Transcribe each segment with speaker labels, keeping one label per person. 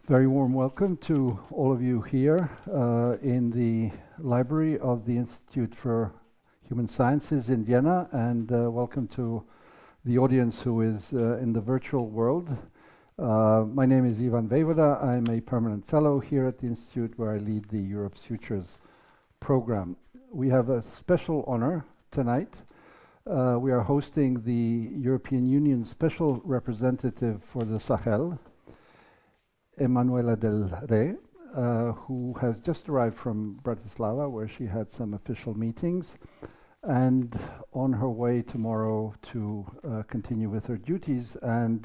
Speaker 1: Very warm welcome to all of you here in the library of the Institute for Human Sciences in Vienna, and welcome to the audience who is in the virtual world. My name is Vejvoda. I'm a permanent fellow here at the Institute, where I lead the Europe's Futures program. We have a special honor tonight. We are hosting the European Union Special Representative for the Sahel, Emanuela Del Re, who has just arrived from Bratislava, where she had some official meetings, and on her way tomorrow to continue with her duties. And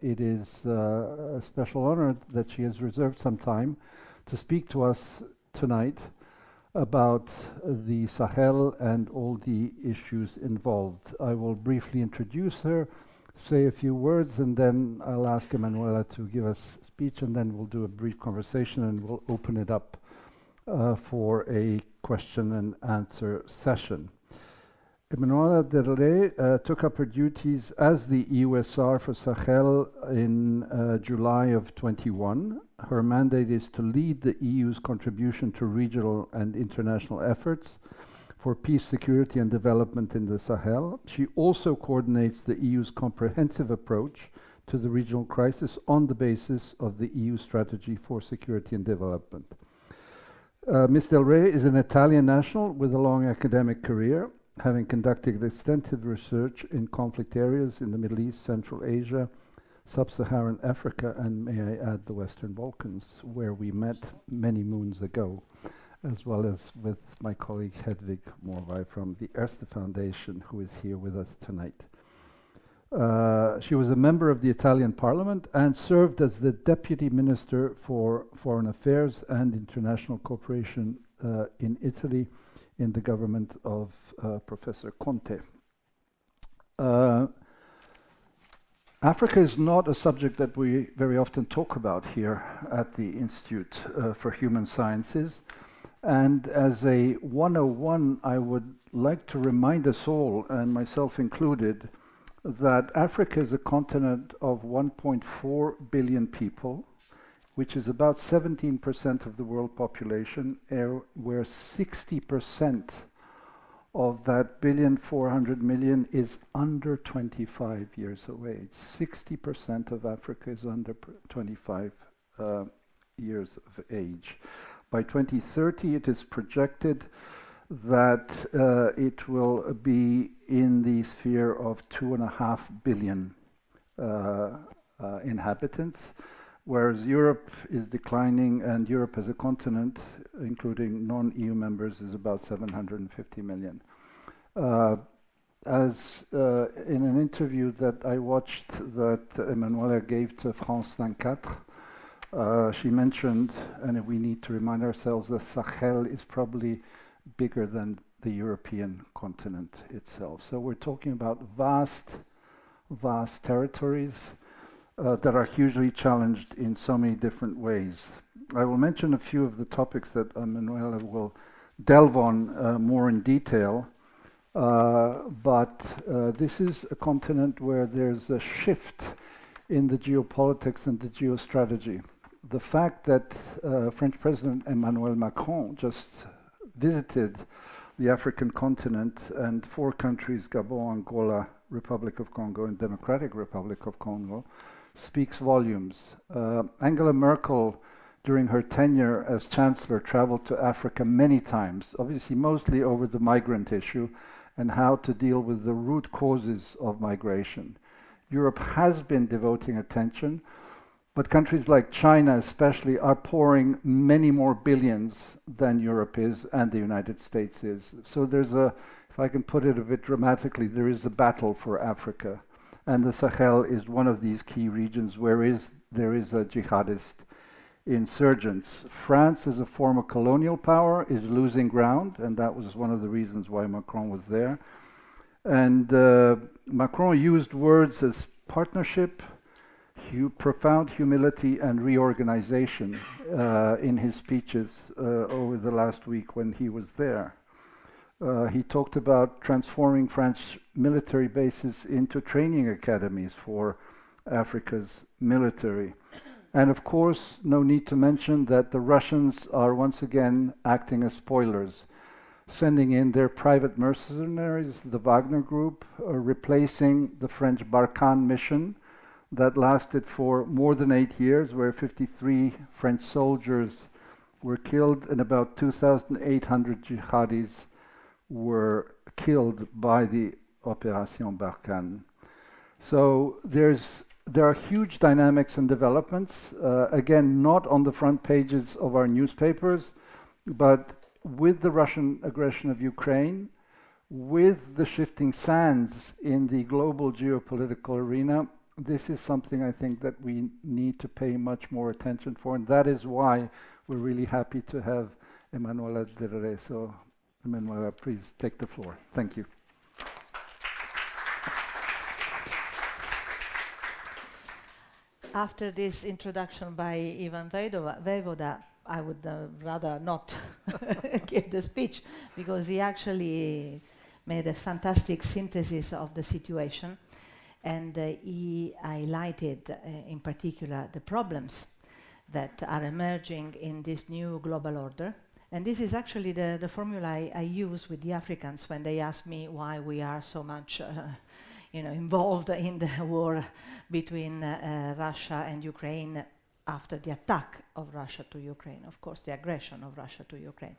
Speaker 1: it is a special honor that she has reserved some time to speak to us tonight about the Sahel and all the issues involved. I will briefly introduce her, say a few words, and then I'll ask Emanuela to give us a speech, and then we'll do a brief conversation and we'll open it up for a question and answer session. Emanuela Del Re took up her duties as the EUSR for Sahel in July of 21. Her mandate is to lead the EU's contribution to regional and international efforts for peace, security, and development in the Sahel. She also coordinates the EU's comprehensive approach to the regional crisis on the basis of the EU strategy for security and development. Ms. Del Re is an Italian national with a long academic career, having conducted extensive research in conflict areas in the Middle East, Central Asia, Sub-Saharan Africa, and may I add the Western Balkans, where we met many moons ago, as well as with my colleague Hedvig Morvai from the Erste Foundation, who is here with us tonight. She was a member of the Italian Parliament and served as the Deputy Minister for Foreign Affairs and International Cooperation in Italy in the government of Professor Conte. Africa is not a subject that we very often talk about here at the Institute for Human Sciences. And as a 101, I would like to remind us all, and myself included, that Africa is a continent of 1.4 billion people, which is about 17% of the world population, where 60% of that 1,400,000,000 is under 25 years of age. 60% of Africa is under 25 years of age. By 2030, it is projected that it will be in the sphere of 2.5 billion inhabitants, whereas Europe is declining, and Europe as a continent, including non-EU members, is about 750 million. As in an interview that I watched that Emanuela gave to France 24, she mentioned, and we need to remind ourselves, that Sahel is probably bigger than the European continent itself. So we're talking about vast territories that are hugely challenged in so many different ways. I will mention a few of the topics that Emanuela will delve on more in detail, but this is a continent where there's a shift in the geopolitics and the geostrategy. The fact that French President Emmanuel Macron just visited the African continent, and 4 countries, Gabon, Angola, Republic of Congo, and Democratic Republic of Congo, speaks volumes. Angela Merkel, during her tenure as Chancellor, traveled to Africa many times, obviously mostly over the migrant issue and how to deal with the root causes of migration. Europe has been devoting attention, but countries like China especially are pouring many more billions than Europe is and the United States is. So there's a, if I can put it a bit dramatically, there is a battle for Africa. And the Sahel is one of these key regions where there is a jihadist insurgence. France, as a former colonial power, is losing ground, and that was one of the reasons why Macron was there. And Macron used words as partnership, profound humility, and reorganization in his speeches over the last week when he was there. He talked about transforming French military bases into training academies for Africa's military. And of course, no need to mention that the Russians are once again acting as spoilers, sending in their private mercenaries, the Wagner group, replacing the French Barkhane mission that lasted for more than 8 years, where 53 French soldiers were killed and about 2,800 jihadis were killed by the Opération Barkhane. So there are huge dynamics and developments, again, not on the front pages of our newspapers, but with the Russian aggression of Ukraine, with the shifting sands in the global geopolitical arena, this is something I think that we need to pay much more attention for, and that is why we're really happy to have Emanuela Del Re. So, Emanuela, please take the floor. Thank you.
Speaker 2: After this introduction by Ivan Vejvoda, I would rather not give the speech, because he actually made a fantastic synthesis of the situation, and he highlighted in particular the problems that are emerging in this new global order. And this is actually the formula I use with the Africans when they ask me why we are so much involved in the war between Russia and Ukraine after the attack of Russia to Ukraine, of course, the aggression of Russia to Ukraine.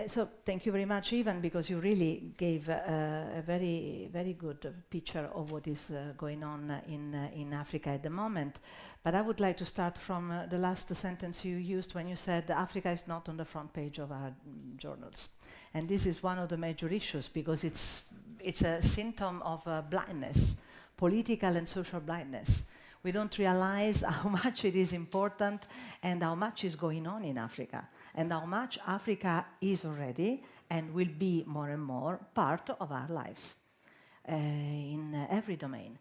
Speaker 2: So thank you very much, Ivan, because you really gave a very, very good picture of what is going on in Africa at the moment. But I would like to start from the last sentence you used when you said Africa is not on the front page of our journals. And this is one of the major issues, because it's a symptom of blindness, political and social blindness. We don't realize how much it is important and how much is going on in Africa, and how much Africa is already and will be more and more part of our lives in every domain.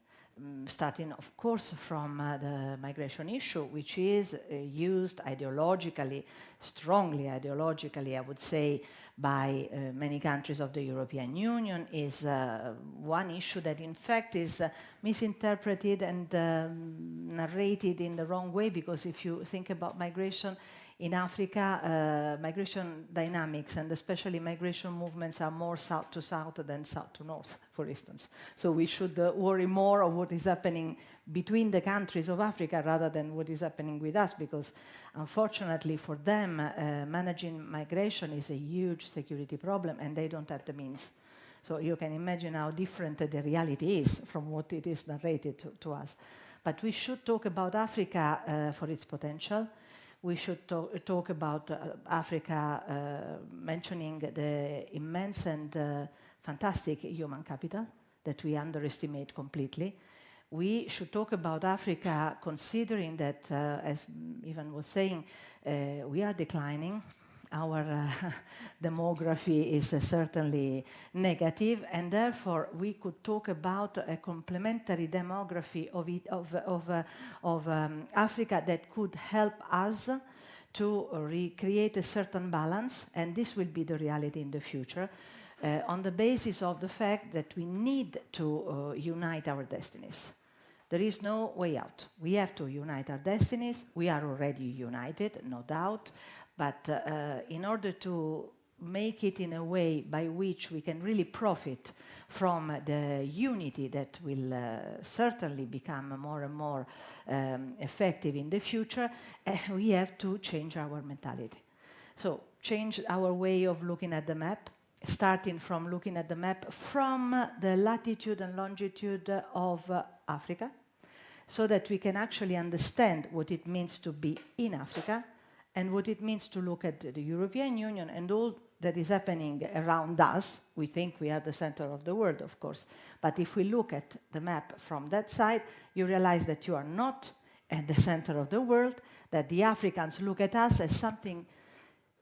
Speaker 2: Starting, of course, from the migration issue, which is used ideologically, strongly ideologically, I would say, by many countries of the European Union, is one issue that in fact is misinterpreted and narrated in the wrong way, because if you think about migration in Africa, migration dynamics and especially migration movements are more south to south than south to north, for instance. So we should worry more of what is happening between the countries of Africa rather than what is happening with us, because unfortunately for them, managing migration is a huge security problem and they don't have the means. So you can imagine how different the reality is from what it is narrated to us. But we should talk about Africa for its potential. We should talk about Africa, mentioning the immense and fantastic human capital that we underestimate completely. We should talk about Africa considering that, as Ivan was saying, we are declining. Our demography is certainly negative, and therefore we could talk about a complementary demography of Africa that could help us to recreate a certain balance, and this will be the reality in the future, on the basis of the fact that we need to unite our destinies. There is no way out. We have to unite our destinies. We are already united, no doubt. But in order to make it in a way by which we can really profit from the unity that will certainly become more and more effective in the future, we have to change our mentality. So change our way of looking at the map, starting from looking at the map from the latitude and longitude of Africa, so that we can actually understand what it means to be in Africa, and what it means to look at the European Union and all that is happening around us. We think we are the center of the world, of course. But if we look at the map from that side, you realize that you are not at the center of the world, that the Africans look at us as something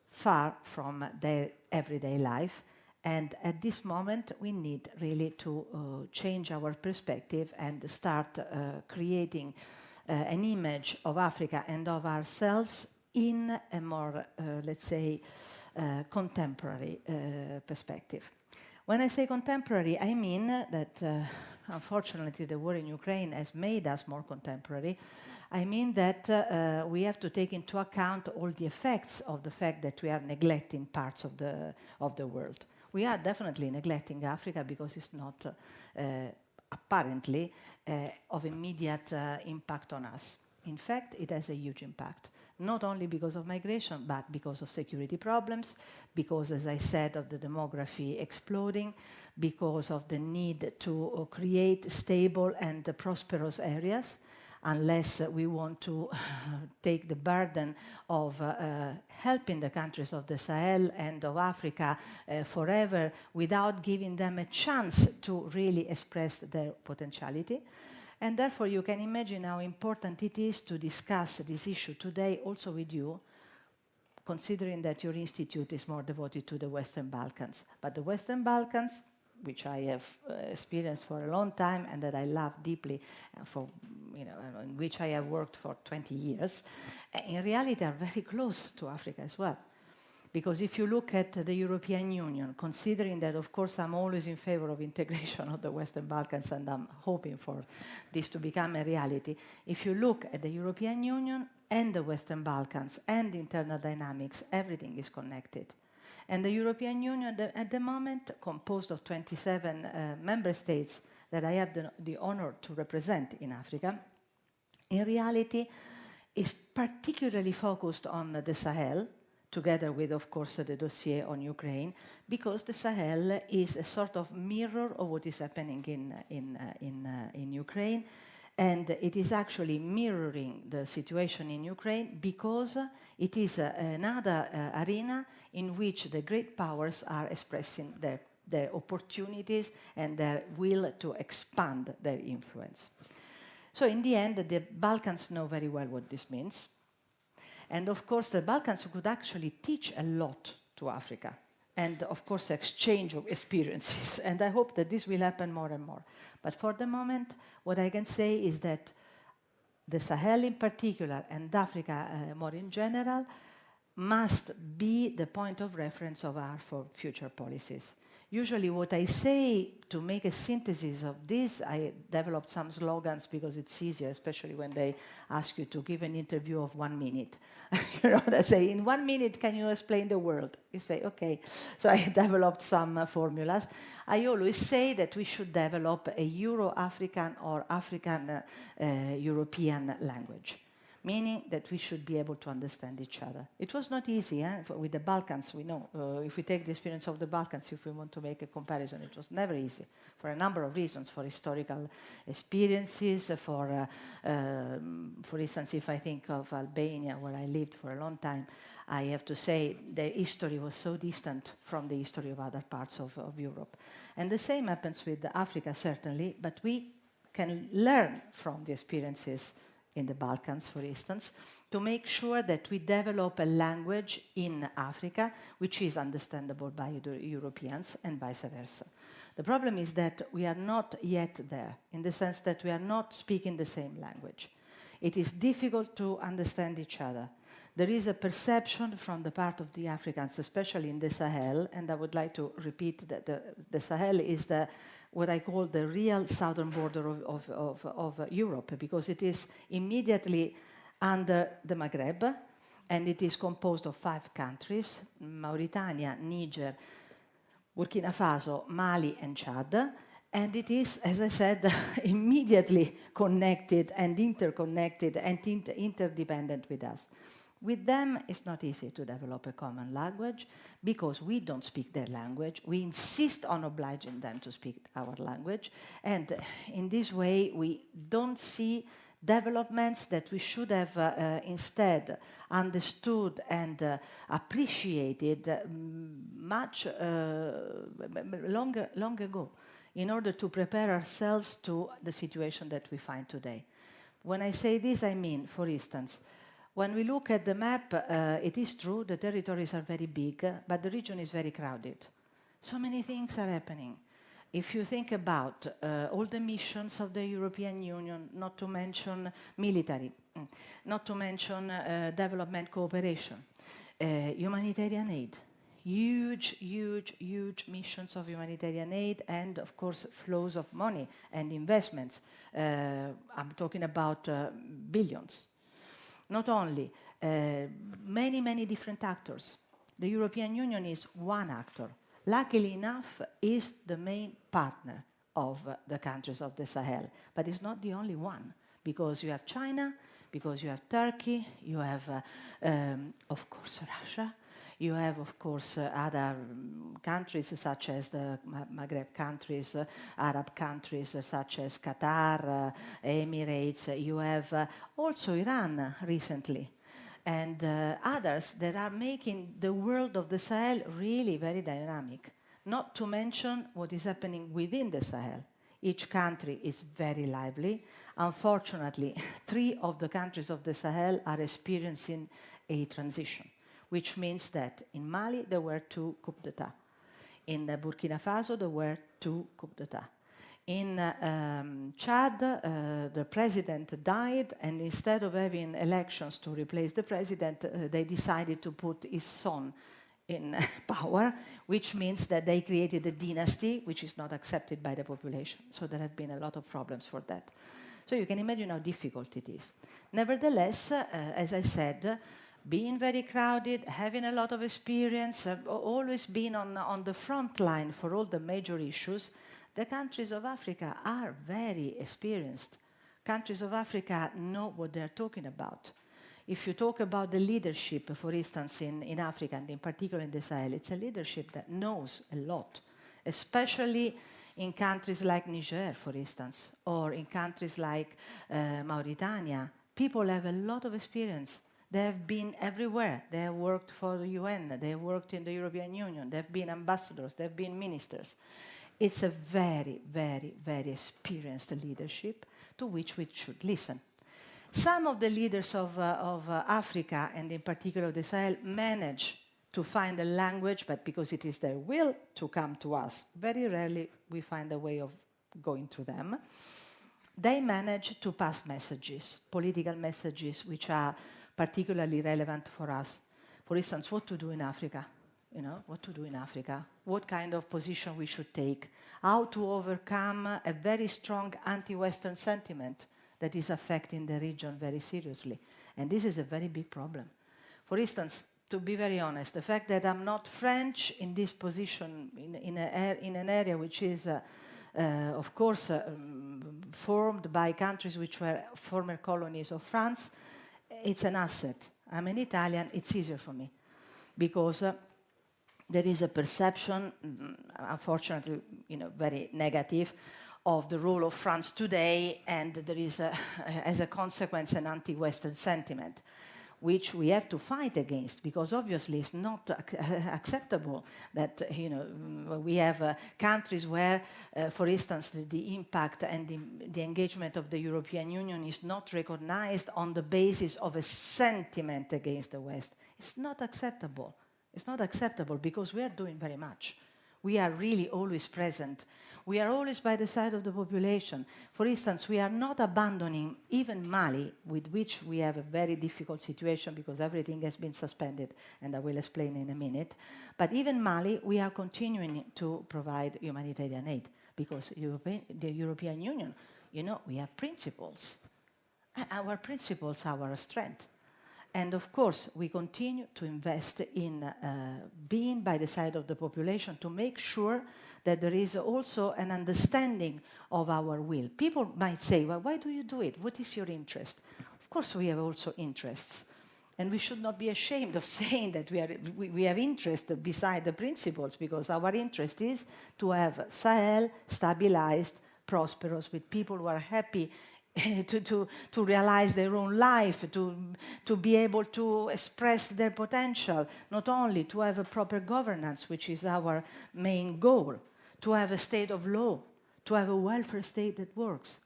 Speaker 2: far from their everyday life. And at this moment, we need really to change our perspective and start creating an image of Africa and of ourselves in a more, let's say, contemporary perspective. When I say contemporary, I mean that unfortunately the war in Ukraine has made us more contemporary, I mean that we have to take into account all the effects of the fact that we are neglecting parts of the world. We are definitely neglecting Africa because it's not apparently of immediate impact on us. In fact, it has a huge impact, not only because of migration, but because of security problems, because, as I said, of the demography exploding, because of the need to create stable and prosperous areas, unless we want to take the burden of helping the countries of the Sahel and of Africa forever without giving them a chance to really express their potentiality. And therefore, you can imagine how important it is to discuss this issue today also with you, considering that your institute is more devoted to the Western Balkans. But the Western Balkans, which I have experienced for a long time and that I love deeply, in which I have worked for 20 years, in reality are very close to Africa as well. Because if you look at the European Union, considering that, of course, I'm always in favor of integration of the Western Balkans and I'm hoping for this to become a reality, if you look at the European Union and the Western Balkans and internal dynamics, everything is connected. And the European Union, at the moment, composed of 27 member states that I have the honor to represent in Africa, in reality is particularly focused on the Sahel, together with, of course, the dossier on Ukraine, because the Sahel is a sort of mirror of what is happening in Ukraine. And it is actually mirroring the situation in Ukraine because it is another arena in which the great powers are expressing their opportunities and their will to expand their influence. So in the end, the Balkans know very well what this means. And of course, the Balkans could actually teach a lot to Africa and, of course, exchange of experiences. And I hope that this will happen more and more. But for the moment, what I can say is that the Sahel in particular and Africa more in general must be the point of reference of our future policies. Usually what I say to make a synthesis of this, I developed some slogans because it's easier, especially when they ask you to give an interview of 1 minute. They say, in 1 minute, can you explain the world? You say, okay. So I developed some formulas. I always say that we should develop a Euro-African or African-European language, meaning that we should be able to understand each other. It was not easy with the Balkans, we know. If we take the experience of the Balkans, if we want to make a comparison, it was never easy for a number of reasons, for historical experiences, for instance, if I think of Albania, where I lived for a long time, I have to say their history was so distant from the history of other parts of Europe. And the same happens with Africa, certainly, but we can learn from the experiences in the Balkans, for instance, to make sure that we develop a language in Africa which is understandable by the Europeans and vice versa. The problem is that we are not yet there, in the sense that we are not speaking the same language. It is difficult to understand each other. There is a perception from the part of the Africans, especially in the Sahel, and I would like to repeat that the Sahel is what I call the real southern border of Europe, because it is immediately under the Maghreb, and it is composed of 5 countries, Mauritania, Niger, Burkina Faso, Mali, and Chad, and it is, as I said, immediately connected and interconnected and interdependent with us. With them, it's not easy to develop a common language because we don't speak their language. We insist on obliging them to speak our language. And in this way, we don't see developments that we should have instead understood and appreciated much long ago in order to prepare ourselves to the situation that we find today. When I say this, I mean, for instance, when we look at the map, it is true the territories are very big, but the region is very crowded. So many things are happening. If you think about all the missions of the European Union, not to mention military, not to mention development cooperation, humanitarian aid, huge, huge, huge missions of humanitarian aid and, of course, flows of money and investments. I'm talking about billions. Not only, many, many different actors. The European Union is one actor. Luckily enough, is the main partner of the countries of the Sahel. But it's not the only one, because you have China, because you have Turkey, you have, of course, Russia, you have, of course, other countries such as the Maghreb countries, Arab countries such as Qatar, Emirates. You have also Iran recently, and others that are making the world of the Sahel really very dynamic. Not to mention what is happening within the Sahel. Each country is very lively. Unfortunately, 3 of the countries of the Sahel are experiencing a transition, which means that in Mali there were 2 coups d'etat. In Burkina Faso there were 2 coups d'etat. In Chad, the president died, and instead of having elections to replace the president, they decided to put his son in power, which means that they created a dynasty which is not accepted by the population. So there have been a lot of problems for that. So you can imagine how difficult it is. Nevertheless, as I said, being very crowded, having a lot of experience, always being on the front line for all the major issues, the countries of Africa are very experienced. Countries of Africa know what they're talking about. If you talk about the leadership, for instance, in Africa, and in particular in the Sahel, it's a leadership that knows a lot, especially in countries like Niger, for instance, or in countries like Mauritania. People have a lot of experience. They have been everywhere. They have worked for the UN. They have worked in the European Union. They have been ambassadors. They have been ministers. It's a very, very, very experienced leadership to which we should listen. Some of the leaders of Africa, and in particular the Sahel, manage to find a language, but because it is their will to come to us, very rarely we find a way of going to them. They manage to pass messages, political messages, which are particularly relevant for us. For instance, what to do in Africa. You know, what to do in Africa, what kind of position we should take, how to overcome a very strong anti-Western sentiment that is affecting the region very seriously. And this is a very big problem. For instance, to be very honest, the fact that I'm not French in this position, in an area which is, of course, formed by countries which were former colonies of France, it's an asset. I'm an Italian, it's easier for me, because there is a perception, unfortunately, very negative, of the role of France today, and there is, as a consequence, an anti-Western sentiment, which we have to fight against, because obviously it's not acceptable that we have countries where, for instance, the impact and the engagement of the European Union is not recognized on the basis of a sentiment against the West. It's not acceptable. It's not acceptable because we are doing very much. We are really always present. We are always by the side of the population. For instance, we are not abandoning even Mali, with which we have a very difficult situation because everything has been suspended, and I will explain in a minute. But even Mali, we are continuing to provide humanitarian aid because the European Union, we have principles. Our principles are our strength. And of course, we continue to invest in being by the side of the population to make sure that there is also an understanding of our will. People might say, well, why do you do it? What is your interest? Of course, we have also interests. And we should not be ashamed of saying that we have interest beside the principles, because our interest is to have Sahel stabilized, prosperous, with people who are happy to realize their own life, to be able to express their potential, not only to have a proper governance, which is our main goal, to have a state of law, to have a welfare state that works.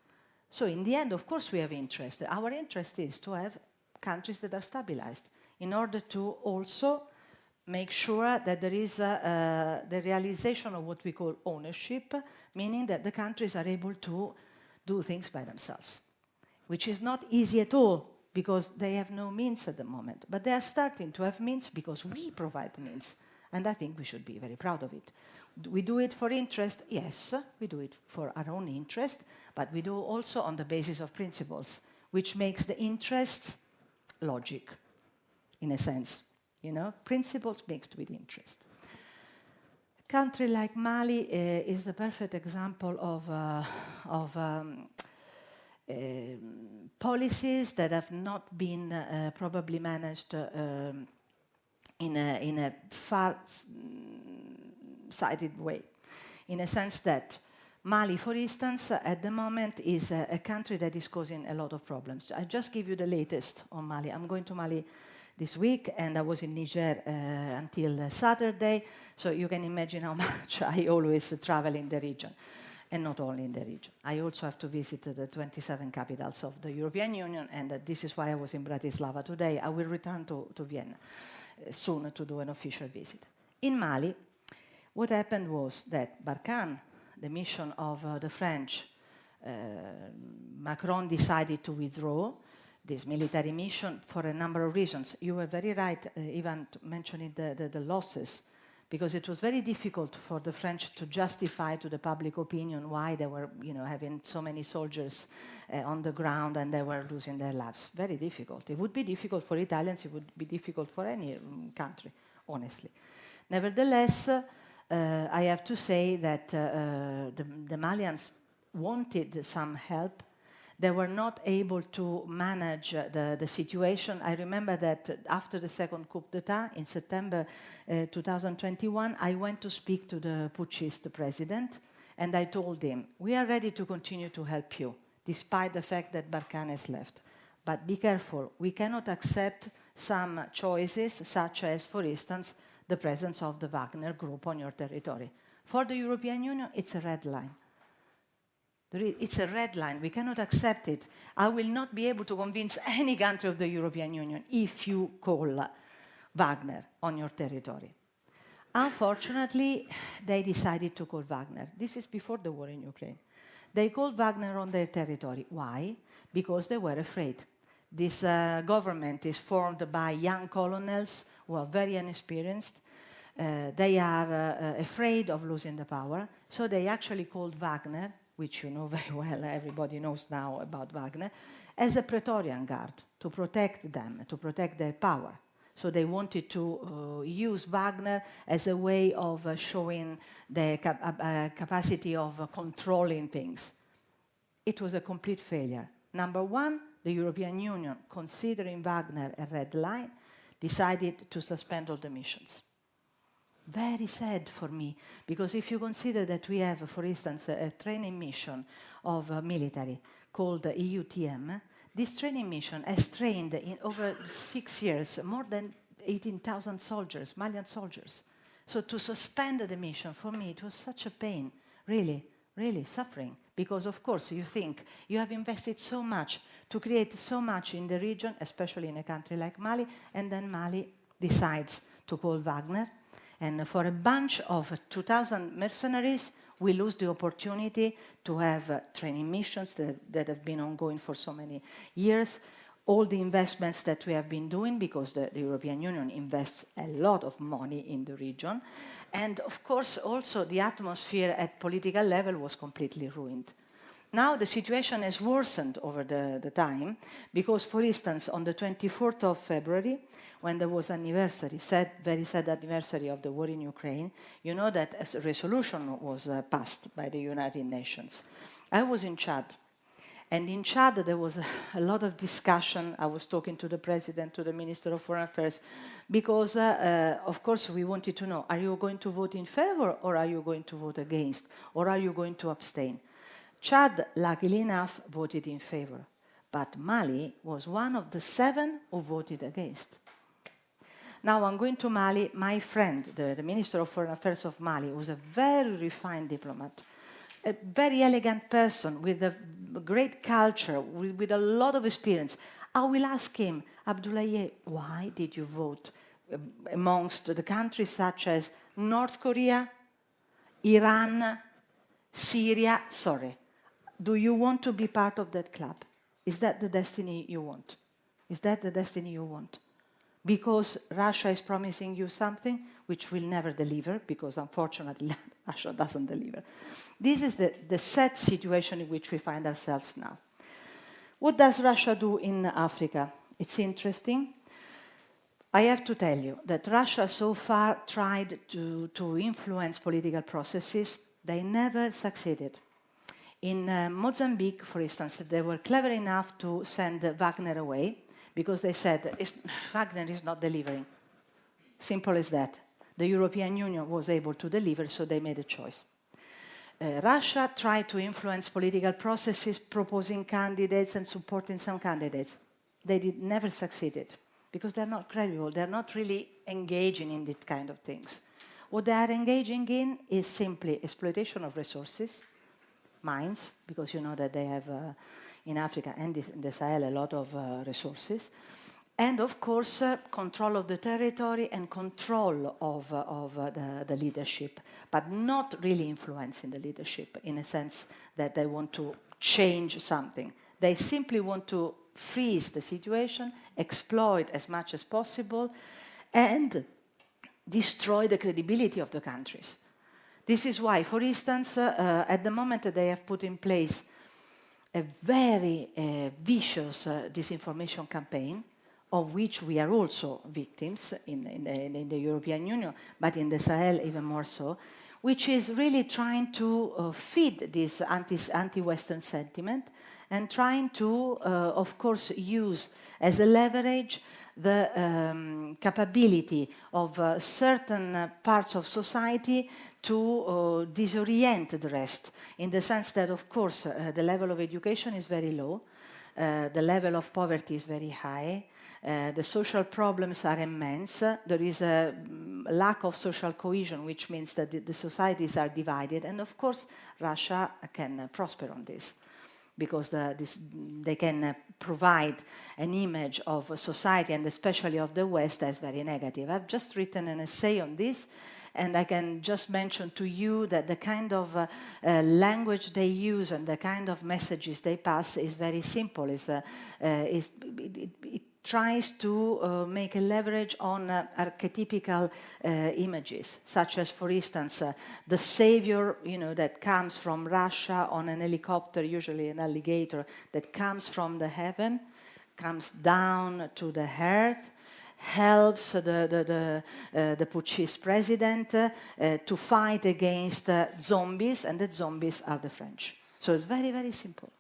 Speaker 2: So in the end, of course, we have interest. Our interest is to have countries that are stabilized in order to also make sure that there is the realization of what we call ownership, meaning that the countries are able to do things by themselves, which is not easy at all because they have no means at the moment. But they are starting to have means because we provide means. And I think we should be very proud of it. We do it for interest? Yes, we do it for our own interest, but we do also on the basis of principles, which makes the interests logic, in a sense. You know, principles mixed with interest. A country like Mali is the perfect example of policies that have not been probably managed in a far-sighted way, in a sense that Mali, for instance, at the moment is a country that is causing a lot of problems. I just give you the latest on Mali. I'm going to Mali this week, and I was in Niger until Saturday, so you can imagine how much I always travel in the region, and not only in the region. I also have to visit the 27 capitals of the European Union, and this is why I was in Bratislava today. I will return to Vienna soon to do an official visit. In Mali, what happened was that Barkhane, the mission of the French, Macron decided to withdraw this military mission for a number of reasons. You were very right, Ivan, mentioning the losses, because it was very difficult for the French to justify to the public opinion why they were, having so many soldiers on the ground and they were losing their lives. Very difficult. It would be difficult for Italians. It would be difficult for any country, honestly. Nevertheless, I have to say that the Malians wanted some help. They were not able to manage the situation. I remember that after the second coup d'etat in September 2021, I went to speak to the putschist president, and I told him, we are ready to continue to help you, despite the fact that Barkhane has left. But be careful, we cannot accept some choices, such as, for instance, the presence of the Wagner group on your territory. For the European Union, it's a red line. It's a red line. We cannot accept it. I will not be able to convince any country of the European Union if you call Wagner on your territory. Unfortunately, they decided to call Wagner. This is before the war in Ukraine. They called Wagner on their territory. Why? Because they were afraid. This government is formed by young colonels who are very inexperienced. They are afraid of losing the power. So they actually called Wagner, which you know very well, everybody knows now about Wagner, as a Praetorian Guard to protect them, to protect their power. So they wanted to use Wagner as a way of showing the capacity of controlling things. It was a complete failure. Number one, the European Union, considering Wagner a red line, decided to suspend all the missions. Very sad for me, because if you consider that we have, for instance, a training mission of military called EUTM, this training mission has trained in over 6 years more than 18,000 soldiers, Malian soldiers. So to suspend the mission, for me, it was such a pain, really, really suffering. Because, of course, you think you have invested so much to create so much in the region, especially in a country like Mali, and then Mali decides to call Wagner. And for a bunch of 2,000 mercenaries, we lose the opportunity to have training missions that have been ongoing for so many years. All the investments that we have been doing, because the European Union invests a lot of money in the region. And of course, also the atmosphere at political level was completely ruined. Now the situation has worsened over the time, because, for instance, on the 24th of February, when there was anniversary, very sad anniversary of the war in Ukraine, you know that a resolution was passed by the United Nations. I was in Chad, and in Chad there was a lot of discussion. I was talking to the president, to the Minister of Foreign Affairs, because, of course, we wanted to know, are you going to vote in favor, or are you going to vote against, or are you going to abstain? Chad, luckily enough, voted in favor, but Mali was one of the 7 who voted against. Now I'm going to Mali. My friend, the Minister of Foreign Affairs of Mali, was a very refined diplomat, a very elegant person with a great culture, with a lot of experience. I will ask him, Abdoulaye, why did you vote amongst the countries such as North Korea, Iran, Syria? Sorry. Do you want to be part of that club? Is that the destiny you want? Is that the destiny you want? because Russia is promising you something which will never deliver, because unfortunately Russia doesn't deliver. This is the sad situation in which we find ourselves now. What does Russia do in Africa? It's interesting. I have to tell you that Russia so far tried to influence political processes. They never succeeded. In Mozambique, for instance, they were clever enough to send Wagner away because they said, Wagner is not delivering. Simple as that. The European Union was able to deliver, so they made a choice. Russia tried to influence political processes, proposing candidates and supporting some candidates. They never succeeded because they're not credible. They're not really engaging in these kind of things. What they are engaging in is simply exploitation of resources, mines, because you know that they have in Africa and in the Sahel a lot of resources, and of course control of the territory and control of the leadership, but not really influencing the leadership in a sense that they want to change something. They simply want to freeze the situation, exploit as much as possible, and destroy the credibility of the countries. This is why, for instance, at the moment they have put in place a very vicious disinformation campaign, of which we are also victims in the European Union, but in the Sahel even more so, which is really trying to feed this anti-Western sentiment and trying to, of course, use as a leverage the capability of certain parts of society to disorient the rest, in the sense that, of course, the level of education is very low, the level of poverty is very high, the social problems are immense, there is a lack of social cohesion, which means that the societies are divided, and of course Russia can prosper on this, because they can provide an image of a society, and especially of the West, as very negative. I've just written an essay on this, and I can just mention to you that the kind of language they use and the kind of messages they pass is very simple. It tries to make a leverage on archetypical images, such as, for instance, the savior, that comes from Russia on an helicopter, usually an alligator, that comes from the heaven, comes down to the earth, helps the putschist president to fight against zombies, and the zombies are the French. So it's very, very simple.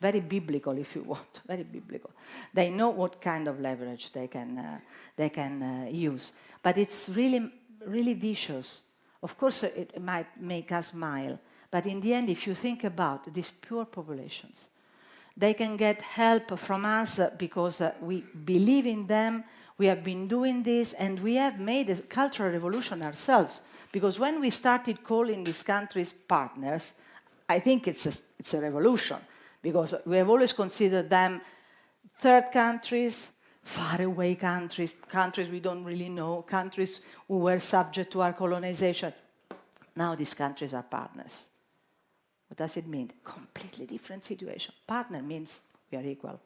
Speaker 2: Very biblical, if you want, very biblical. They know what kind of leverage they can use. But it's really, really vicious. Of course, it might make us smile. But in the end, if you think about these poor populations, they can get help from us because we believe in them, we have been doing this, and we have made a cultural revolution ourselves. Because when we started calling these countries partners, I think it's a revolution. Because we have always considered them third countries, faraway countries, countries we don't really know, countries who were subject to our colonization. Now these countries are partners. What does it mean? Completely different situation. Partner means we are equal.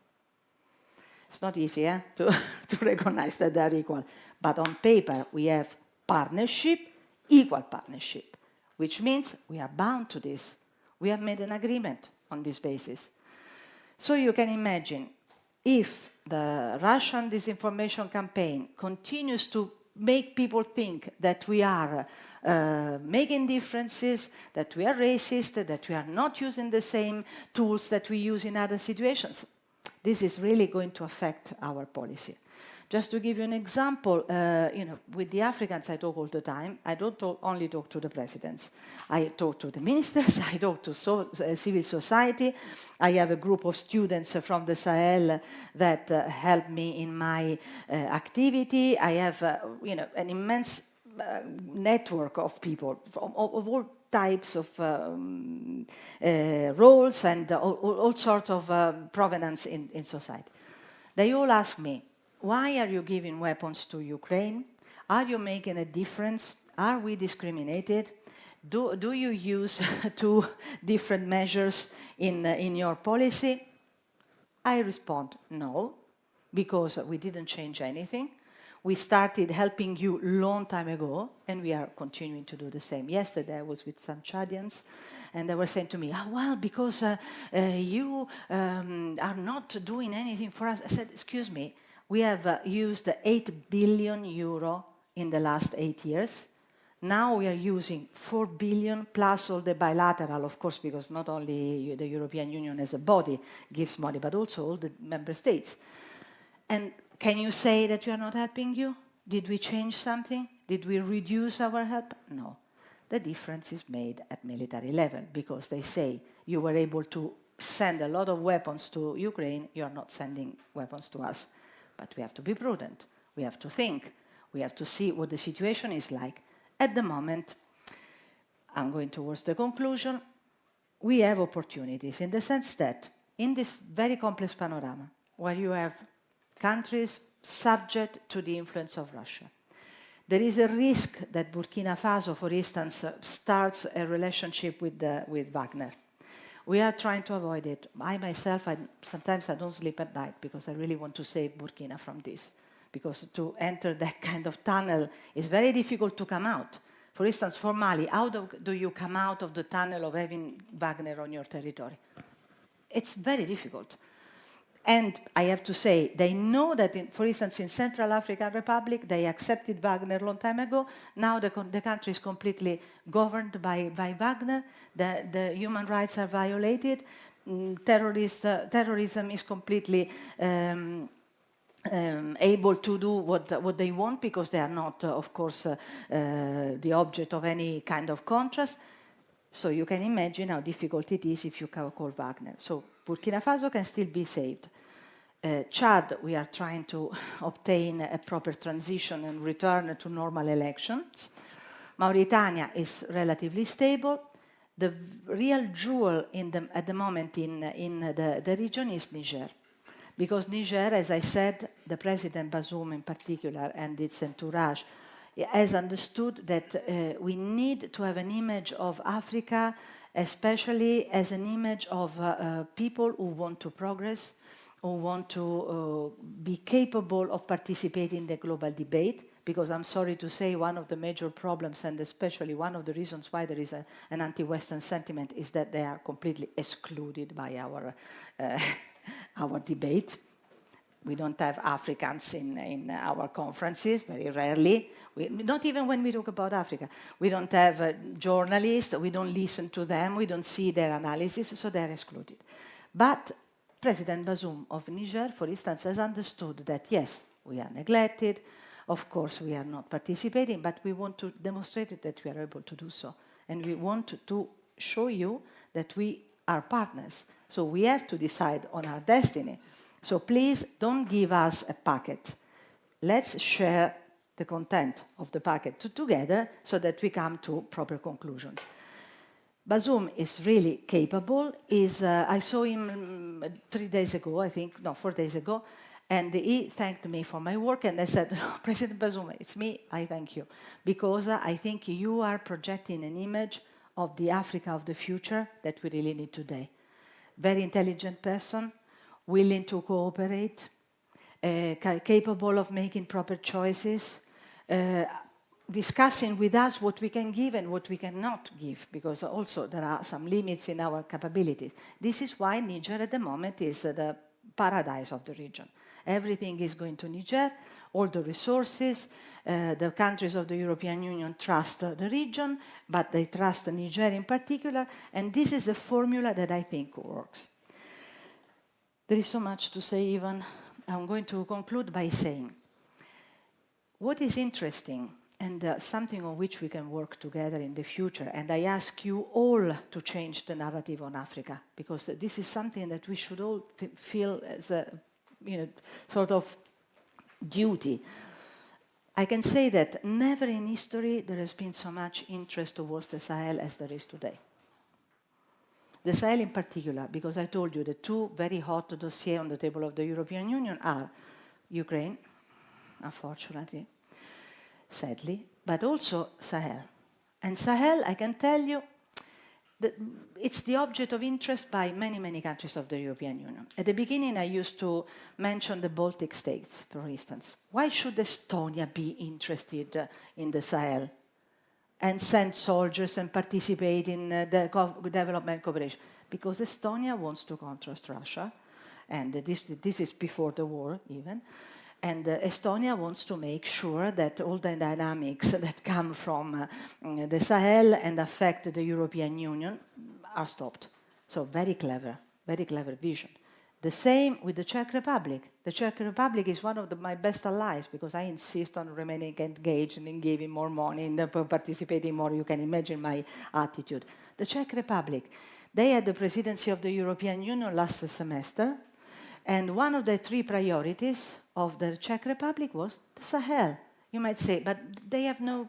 Speaker 2: It's not easy to recognize that they are equal. But on paper, we have partnership, equal partnership, which means we are bound to this. We have made an agreement on this basis. So you can imagine, if the Russian disinformation campaign continues to make people think that we are making differences, that we are racist, that we are not using the same tools that we use in other situations, this is really going to affect our policy. Just to give you an example, with the Africans I talk all the time. I don't only talk to the presidents. I talk to the ministers, I talk to civil society. I have a group of students from the Sahel that help me in my activity. I have an immense network of people of all types of roles and all sorts of provenance in society. They all ask me, why are you giving weapons to Ukraine? Are you making a difference? Are we discriminated? Do you use two different measures in your policy? I respond, no, because we didn't change anything. We started helping you long time ago, and we are continuing to do the same. Yesterday I was with some Chadians, and they were saying to me, oh, well, because you are not doing anything for us. I said, excuse me, we have used 8 billion euro in the last 8 years. Now we are using 4 billion plus all the bilateral, of course, because not only the European Union as a body gives money, but also all the member states. And can you say that we are not helping you? Did we change something? Did we reduce our help? No. The difference is made at military level, because they say you were able to send a lot of weapons to Ukraine, you are not sending weapons to us. But we have to be prudent. We have to think. We have to see what the situation is like. At the moment, I'm going towards the conclusion, we have opportunities in the sense that in this very complex panorama, where you have countries subject to the influence of Russia, there is a risk that Burkina Faso, for instance, starts a relationship with Wagner. We are trying to avoid it. I myself, sometimes I don't sleep at night because I really want to save Burkina from this. Because to enter that kind of tunnel is very difficult to come out. For instance, for Mali, how do you come out of the tunnel of having Wagner on your territory? It's very difficult. And I have to say, they know that, for instance, in Central African Republic, they accepted Wagner a long time ago. Now the country is completely governed by Wagner. The human rights are violated. Terrorism is completely able to do what they want, because they are not, of course, the object of any kind of contrast. So you can imagine how difficult it is if you call Wagner. So Burkina Faso can still be saved. Chad, we are trying to obtain a proper transition and return to normal elections. Mauritania is relatively stable. The real jewel at the moment in the region is Niger. Because Niger, as I said, the President Bazoum in particular and its entourage has understood that we need to have an image of Africa, especially as an image of people who want to progress, who want to be capable of participating in the global debate. Because I'm sorry to say, one of the major problems, and especially one of the reasons why there is an anti-Western sentiment, is that they are completely excluded by our debate. We don't have Africans in our conferences, very rarely. Not even when we talk about Africa. We don't have journalists, we don't listen to them, we don't see their analysis, so they're excluded. But President Bazoum of Niger, for instance, has understood that, yes, we are neglected, of course we are not participating, but we want to demonstrate that we are able to do so. And we want to show you that we are partners. So we have to decide on our destiny. So please don't give us a packet. Let's share the content of the packet together so that we come to proper conclusions. Bazoum is really capable. I saw him 3 days ago, I think, no, 4 days ago, and he thanked me for my work, and I said, no, President Bazoum, it's me, I thank you, because I think you are projecting an image of the Africa of the future that we really need today. Very intelligent person, willing to cooperate, capable of making proper choices, discussing with us what we can give and what we cannot give, because also there are some limits in our capabilities. This is why Niger at the moment is the paradise of the region. Everything is going to Niger, all the resources. The countries of the European Union trust the region, but they trust Niger in particular, and this is a formula that I think works. There is so much to say, Ivan. I'm going to conclude by saying, what is interesting and something on which we can work together in the future, and I ask you all to change the narrative on Africa, because this is something that we should all feel as a sort of duty. I can say that never in history there has been so much interest towards the Sahel as there is today. The Sahel in particular, because I told you the two very hot dossiers on the table of the European Union are Ukraine, unfortunately, sadly, but also Sahel. And Sahel, I can tell you, it's the object of interest by many, many countries of the European Union. At the beginning, I used to mention the Baltic states, for instance. Why should Estonia be interested in the Sahel and send soldiers and participate in the development cooperation? Because Estonia wants to contrast Russia, and this is before the war even. And Estonia wants to make sure that all the dynamics that come from the Sahel and affect the European Union are stopped. So very clever vision. The same with the Czech Republic. The Czech Republic is one of my best allies because I insist on remaining engaged and in giving more money and participating more. You can imagine my attitude. The Czech Republic, they had the presidency of the European Union last semester, and one of the 3 priorities of the Czech Republic was the Sahel. You might say, but they have no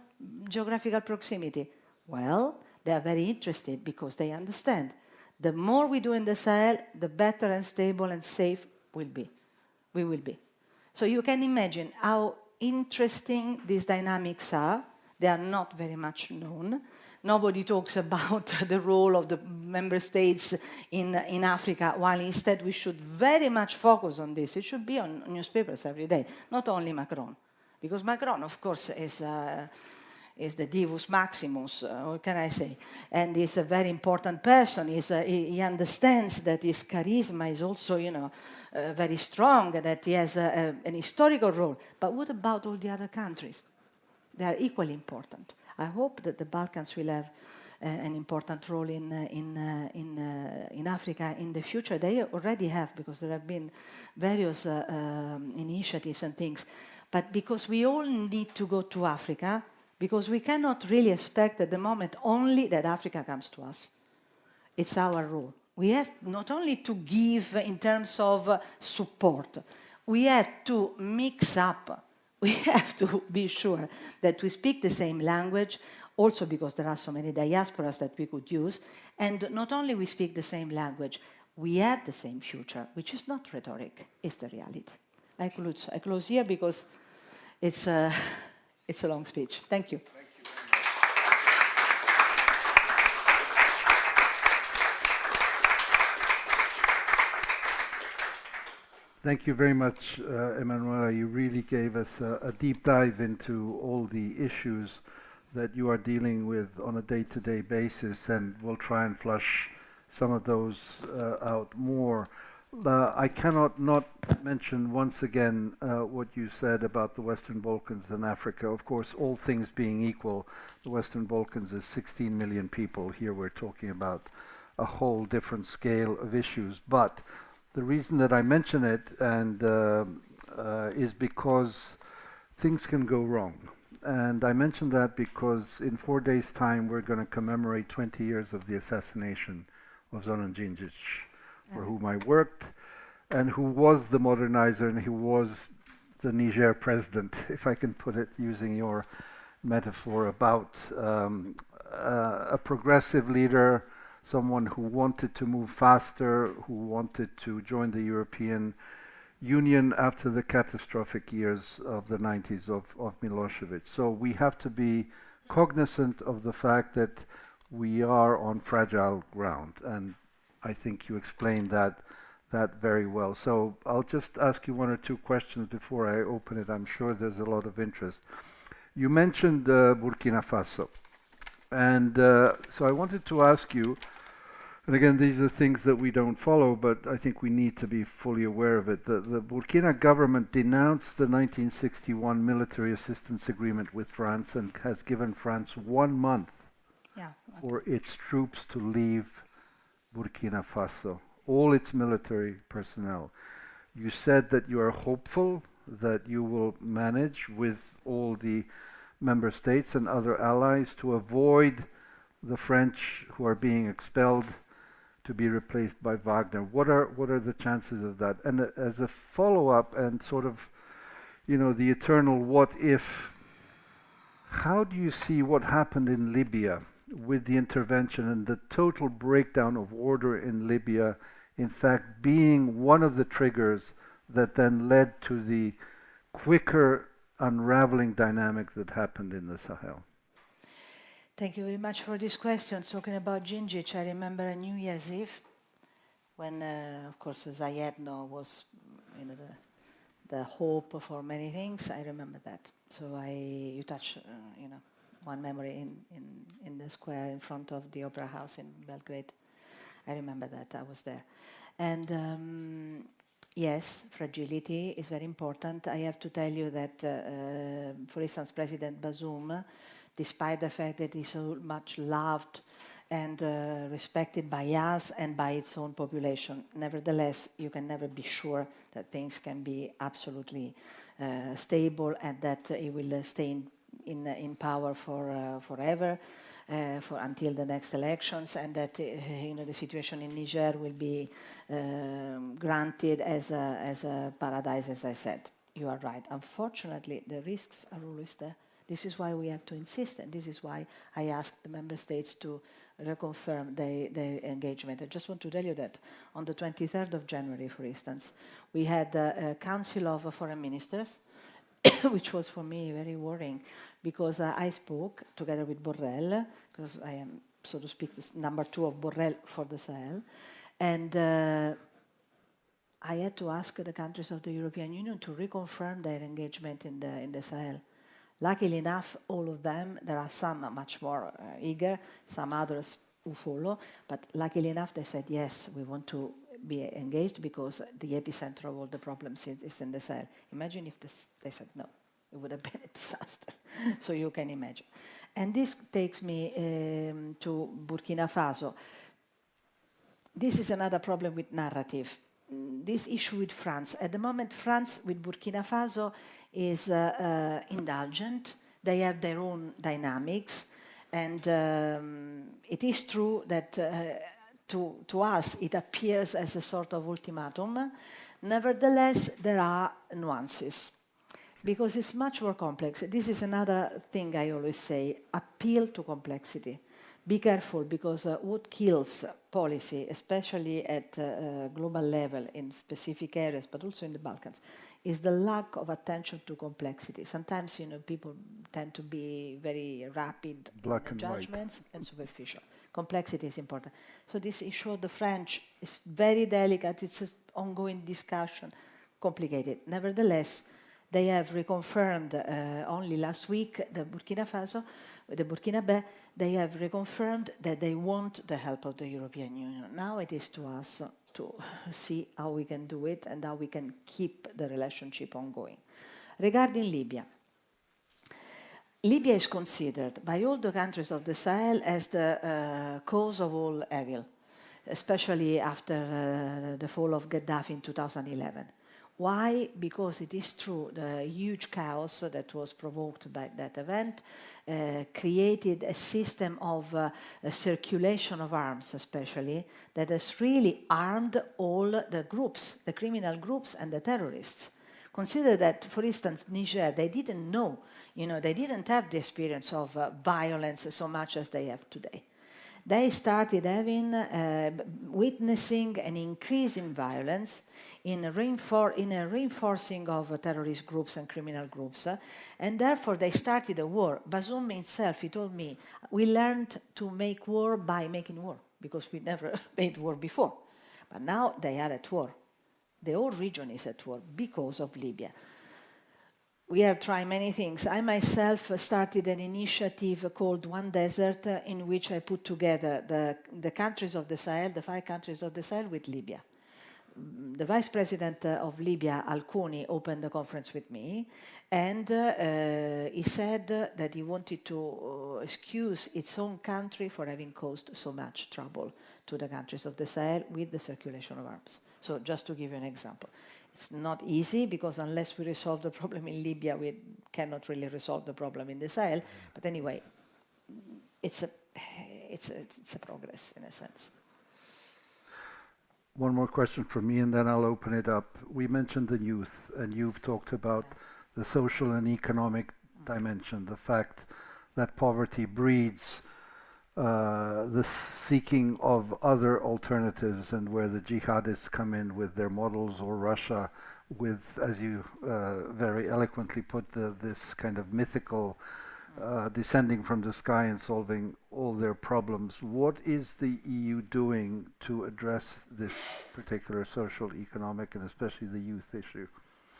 Speaker 2: geographical proximity. Well, they are very interested because they understand. The more we do in the Sahel, the better and stable and safe we will be. So you can imagine how interesting these dynamics are. They are not very much known. Nobody talks about the role of the member states in Africa, while instead we should very much focus on this. It should be on newspapers every day, not only Macron. Because Macron, of course, is the divus maximus, what can I say? And he's a very important person. He understands that his charisma is also, very strong, that he has an historical role. But what about all the other countries? They are equally important. I hope that the Balkans will have an important role in Africa in the future. They already have, because there have been various initiatives and things. But because we all need to go to Africa, because we cannot really expect at the moment only that Africa comes to us. It's our role. We have not only to give in terms of support, we have to mix up. We have to be sure that we speak the same language, also because there are so many diasporas that we could use, and not only we speak the same language, we have the same future, which is not rhetoric, it's the reality. I close here because it's a long speech. Thank you.
Speaker 1: Thank you very much, Emanuela. You really gave us a deep dive into all the issues that you are dealing with on a day-to-day basis, and we'll try and flush some of those out more. I cannot not mention once again what you said about the Western Balkans and Africa. Of course, all things being equal, the Western Balkans is 16 million people. Here we're talking about a whole different scale of issues. But the reason that I mention it is because things can go wrong. And I mention that because in 4 days' time we're going to commemorate 20 years of the assassination of Zoran Djindjic, for whom I worked, and who was the modernizer and who was the Niger president, if I can put it using your metaphor, about a progressive leader, someone who wanted to move faster, who wanted to join the European Union after the catastrophic years of the 90s of Milosevic. So we have to be cognizant of the fact that we are on fragile ground, and I think you explained that very well. So I'll just ask you 1 or 2 questions before I open it. I'm sure there's a lot of interest. You mentioned Burkina Faso, and so I wanted to ask you, and again, these are things that we don't follow, but I think we need to be fully aware of it. The Burkina government denounced the 1961 military assistance agreement with France and has given France 1 month for its troops to leave Burkina Faso, all its military personnel. You said that you are hopeful that you will manage with all the member states and other allies to avoid the French who are being expelled to be replaced by Wagner. What are the chances of that? And as a follow-up and sort of, the eternal what if, how do you see what happened in Libya with the intervention and the total breakdown of order in Libya, in fact, being one of the triggers that then led to the quicker unraveling dynamic that happened in the Sahel?
Speaker 2: Thank you very much for this question. Talking about Gingic, I remember a New Year's Eve when, of course, Zayedno was, the hope for many things. I remember that. So you touch, one memory in the square in front of the Opera House in Belgrade. I remember that. I was there. And yes, fragility is very important. I have to tell you that, for instance, President Bazoum, despite the fact that he's so much loved and respected by us and by its own population, nevertheless, you can never be sure that things can be absolutely stable and that he will stay in power for forever. Until the next elections, and that the situation in Niger will be granted as a paradise, as I said. You are right. Unfortunately, the risks are always there. This is why we have to insist, and this is why I asked the member states to reconfirm their engagement. I just want to tell you that on the 23rd of January, for instance, we had a Council of Foreign Ministers, which was for me very worrying, because I spoke together with Borrell, because I am, so to speak, the number 2 of Borrell for the Sahel, and I had to ask the countries of the European Union to reconfirm their engagement in the Sahel. Luckily enough, all of them, there are some much more eager, some others who follow, but luckily enough they said, yes, we want to be engaged because the epicenter of all the problems is in the Sahel. Imagine if they said no, it would have been a disaster. So you can imagine. And this takes me to Burkina Faso. This is another problem with narrative. This issue with France. At the moment, France with Burkina Faso is indulgent. They have their own dynamics. And it is true that to us it appears as a sort of ultimatum. Nevertheless, there are nuances, because it's much more complex. This is another thing I always say, appeal to complexity. Be careful, because what kills policy, especially at global level in specific areas, but also in the Balkans, is the lack of attention to complexity. Sometimes, people tend to be very rapid in judgments and superficial. Complexity is important. So this issue of the French is very delicate. It's an ongoing discussion, complicated. Nevertheless, they have reconfirmed only last week, the Burkinabe, they have reconfirmed that they want the help of the European Union. Now it is to us to see how we can do it and how we can keep the relationship ongoing. Regarding Libya, Libya is considered by all the countries of the Sahel as the cause of all evil, especially after the fall of Gaddafi in 2011. Why? Because it is true, the huge chaos that was provoked by that event created a system of circulation of arms, especially, that has really armed all the groups, the criminal groups and the terrorists. Consider that, for instance, Niger, they didn't know, they didn't have the experience of violence so much as they have today. They started witnessing an increase in violence, in a reinforcing of terrorist groups and criminal groups, and therefore they started a war. Bazoum himself, he told me, we learned to make war by making war, because we never made war before. But now they are at war. The whole region is at war because of Libya. We have tried many things. I myself started an initiative called One Desert, in which I put together the countries of the Sahel, the 5 countries of the Sahel, with Libya. The vice president of Libya, Al-Kuni, opened the conference with me, and he said that he wanted to excuse its own country for having caused so much trouble to the countries of the Sahel with the circulation of arms. So just to give you an example. It's not easy, because unless we resolve the problem in Libya, we cannot really resolve the problem in the Sahel. But anyway, it's a progress in a sense.
Speaker 1: One more question from me, and then I'll open it up. We mentioned the youth, and you've talked about the social and economic dimension, the fact that poverty breeds the seeking of other alternatives, and where the jihadists come in with their models, or Russia with, as you very eloquently put, this kind of mythical descending from the sky and solving all their problems. What is the EU doing to address this particular social, economic, and especially the youth issue?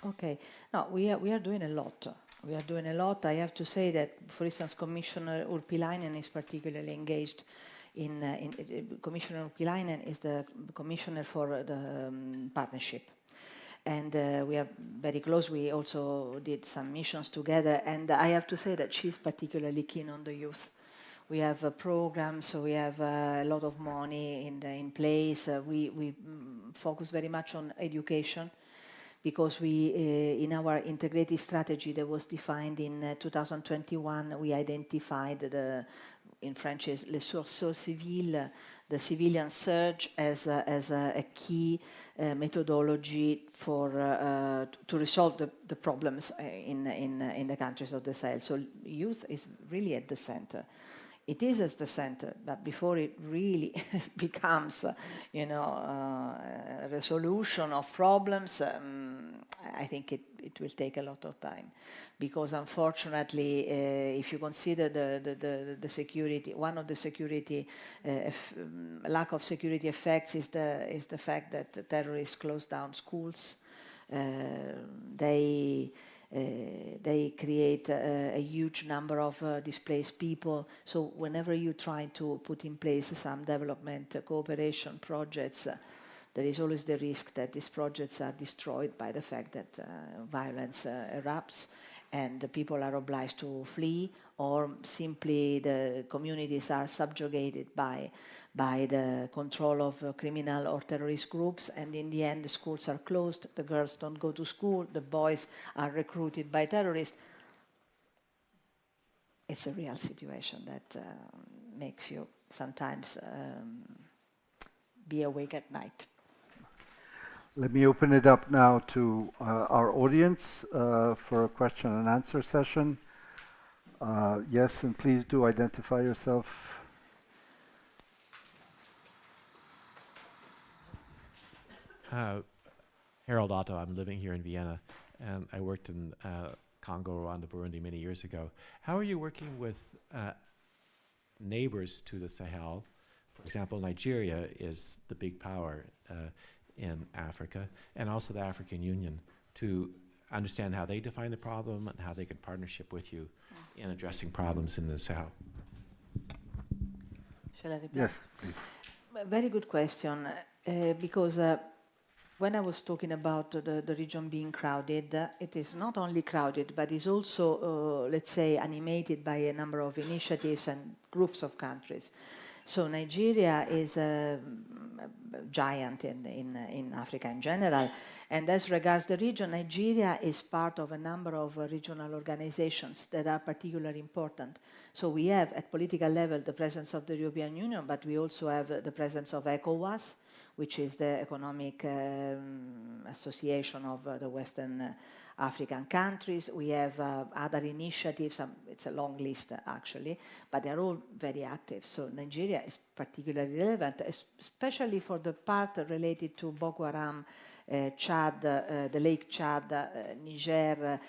Speaker 2: Okay. No, we are doing a lot. We are doing a lot. I have to say that, for instance, Commissioner Urpilainen is particularly engaged Commissioner Urpilainen is the commissioner for the partnership. And we are very close. We also did some missions together. And I have to say that she's particularly keen on the youth. We have programs, so we have a lot of money in place. We focus very much on education, because in our integrated strategy that was defined in 2021, we identified in French is le sursaut civil, the civilian surge, as a key methodology for to resolve the problems in the countries of the Sahel. So youth is really at the center. It is at the center, but before it really becomes, a resolution of problems, I think it will take a lot of time, because unfortunately, if you consider the security, one of the security lack of security effects is the fact that terrorists close down schools. They create a huge number of displaced people. So whenever you try to put in place some development cooperation projects, there is always the risk that these projects are destroyed by the fact that violence erupts and the people are obliged to flee, or simply the communities are subjugated by the control of criminal or terrorist groups, and in the end the schools are closed, the girls don't go to school, the boys are recruited by terrorists. It's a real situation that makes you sometimes be awake at night.
Speaker 1: Let me open it up now to our audience for a question and answer session. Yes, and please do identify yourself.
Speaker 3: Harold Otto, I'm living here in Vienna, and I worked in Congo, Rwanda, Burundi many years ago. How are you working with neighbors to the Sahel? For example, Nigeria is the big power in Africa, and also the African Union, to understand how they define the problem and how they could partnership with you in addressing problems in the Sahel.
Speaker 2: Shall I reply?
Speaker 1: Yes, please.
Speaker 2: Very good question, because when I was talking about the region being crowded, it is not only crowded, but is also, let's say, animated by a number of initiatives and groups of countries. So Nigeria is a giant in Africa in general, and as regards the region, Nigeria is part of a number of regional organizations that are particularly important. So we have, at political level, the presence of the European Union, but we also have the presence of ECOWAS, which is the economic association of the Western African countries. We have other initiatives, it's a long list actually, but they're all very active. So Nigeria is particularly relevant, especially for the part related to Boko Haram, Chad, the Lake Chad, Niger,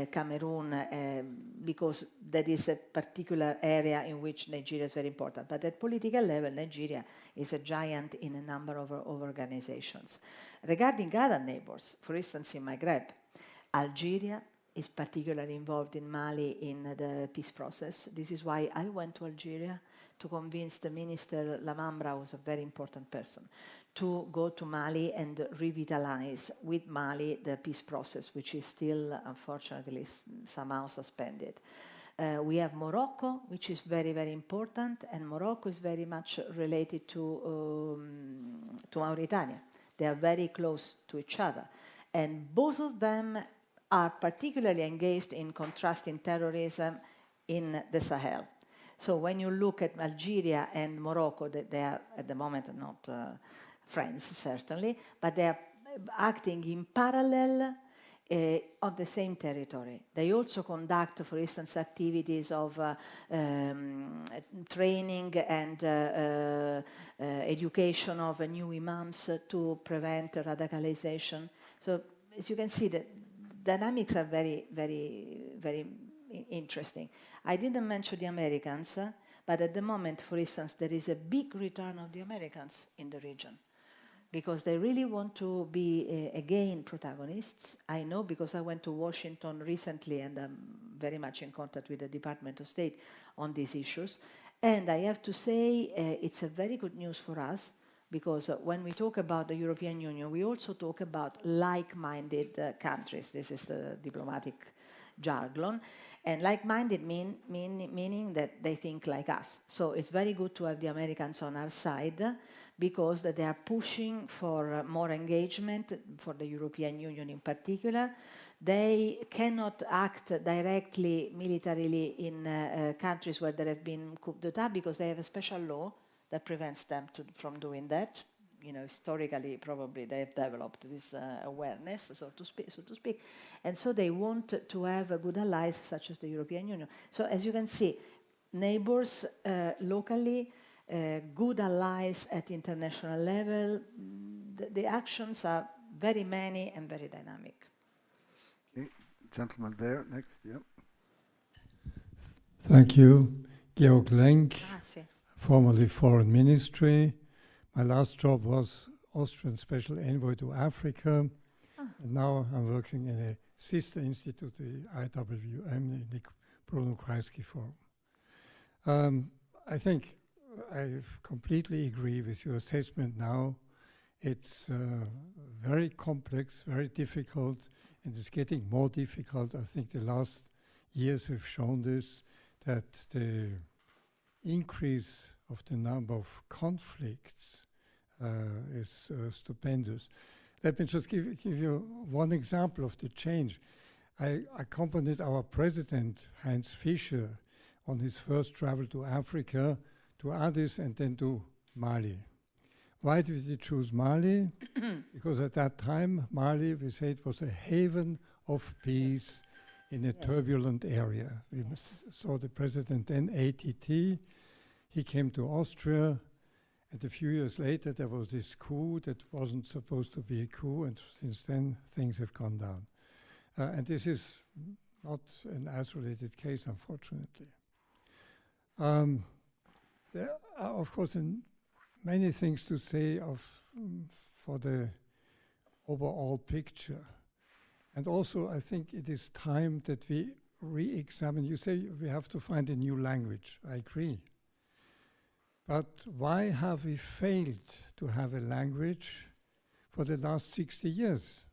Speaker 2: Cameroon, because that is a particular area in which Nigeria is very important. But at political level, Nigeria is a giant in a number of organizations. Regarding other neighbors, for instance, in Maghreb, Algeria is particularly involved in Mali in the peace process. This is why I went to Algeria to convince the minister Lamambra, who was a very important person, to go to Mali and revitalize with Mali the peace process, which is still, unfortunately, somehow suspended. We have Morocco, which is very, very important, and Morocco is very much related to Mauritania. They are very close to each other. And both of them are particularly engaged in contrasting terrorism in the Sahel. So when you look at Algeria and Morocco, they are at the moment not friends, certainly, but they are acting in parallel on the same territory. They also conduct, for instance, activities of training and education of new imams to prevent radicalization. So as you can see, the dynamics are very, very, very interesting. I didn't mention the Americans, but at the moment, for instance, there is a big return of the Americans in the region because they really want to be, again, protagonists. I know because I went to Washington recently and I'm very much in contact with the Department of State on these issues. And I have to say it's a very good news for us because when we talk about the European Union, we also talk about like-minded countries. This is the diplomatic jargon. And like-minded meaning that they think like us. So it's very good to have the Americans on our side because they are pushing for more engagement for the European Union in particular. They cannot act directly militarily in countries where there have been coup d'etat because they have a special law that prevents them from doing that. You know, historically, probably they have developed this awareness, so to speak. And so they want to have good allies such as the European Union. So as you can see, neighbors locally, good allies at international level, the actions are very many and very dynamic.
Speaker 1: Okay, gentleman there, next, yeah.
Speaker 4: Thank you. Georg Lenk,
Speaker 2: Sì.
Speaker 4: formerly Foreign Ministry. My last job was Austrian Special Envoy to Africa. And now I'm working in a sister institute, the IWM, the Bruno Kreisky Forum. I think I completely agree with your assessment now. It's very complex, very difficult, and it's getting more difficult. I think the last years have shown this, that the increase of the number of conflicts is stupendous. Let me just give you one example of the change. I accompanied our president, Heinz Fischer, on his first travel to Africa, to Addis and then to Mali. Why did he choose Mali? Because at that time, Mali, we said, was a haven of peace in a turbulent area. We saw the president then, ATT. He came to Austria, and a few years later there was this coup that wasn't supposed to be a coup, and since then things have gone down. And this is not an isolated case, unfortunately. There are, of course, many things to say for the overall picture. And also, I think it is time that we re-examine. You say we have to find a new language. I agree. But why have we failed to have a language for the last 60 years?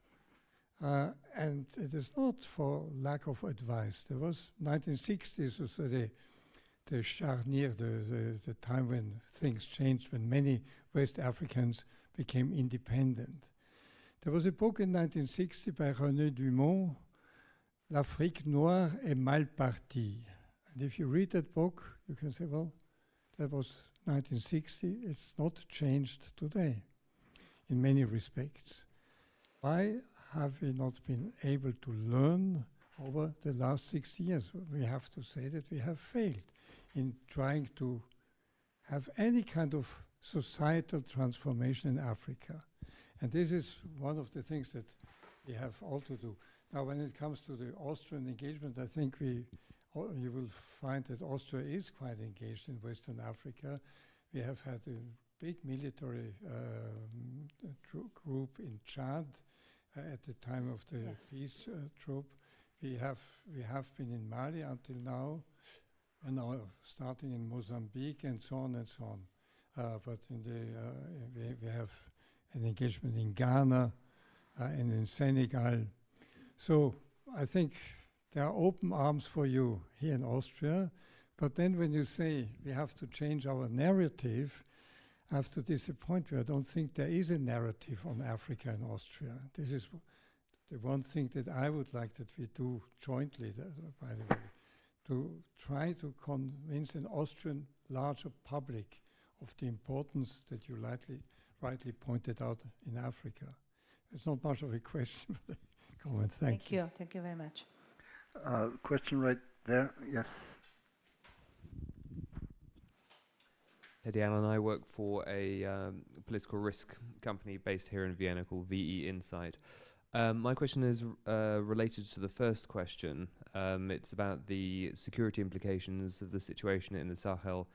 Speaker 4: And it is not for lack of advice. There was 1960s, was the charnier, the time when things changed, when many West Africans became independent. There was a book in 1960 by René Dumont, L'Afrique noire est mal partie. And if you read that book, you can say, well, that was 1960, it's not changed today in many respects. Why have we not been able to learn over the last 60 years? We have to say that we have failed in trying to have any kind of societal transformation in Africa. And this is one of the things that we have all to do. Now, when it comes to the Austrian engagement, I think you will find that Austria is quite engaged in Western Africa. We have had a big military group in Chad at the time of the peace troop. We have been in Mali until now, and now starting in Mozambique and so on and so on. But we have an engagement in Ghana and in Senegal. So I think there are open arms for you here in Austria, but then when you say we have to change our narrative, I have to disappoint you. I don't think there is a narrative on Africa in Austria. This is the one thing that I would like that we do jointly, by the way, to try to convince an Austrian larger public of the importance that you rightly pointed out in Africa. It's not much of a question, but a comment. Thank you.
Speaker 2: Thank you very much.
Speaker 1: Question right there, yes.
Speaker 5: Eddie Allen, I work for a political risk company based here in Vienna called VE Insight. My question is related to the first question. It's about the security implications of the situation in the Sahel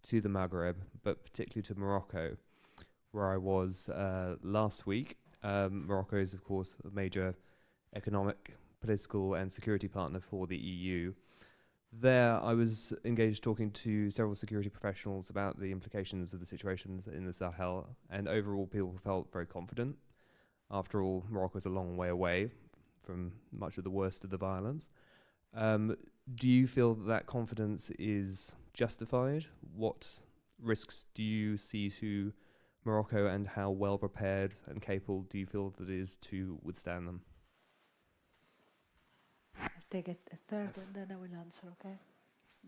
Speaker 5: to the Maghreb, but particularly to Morocco, where I was last week. Morocco is, of course, a major economic, political and security partner for the EU. There, I was engaged talking to several security professionals about the implications of the situations in the Sahel, and overall people felt very confident. After all, Morocco is a long way away from much of the worst of the violence. Do you feel that confidence is justified? What risks do you see to Morocco, and how well prepared and capable do you feel that it is to withstand them?
Speaker 2: I'll take it a third and then I will answer, okay?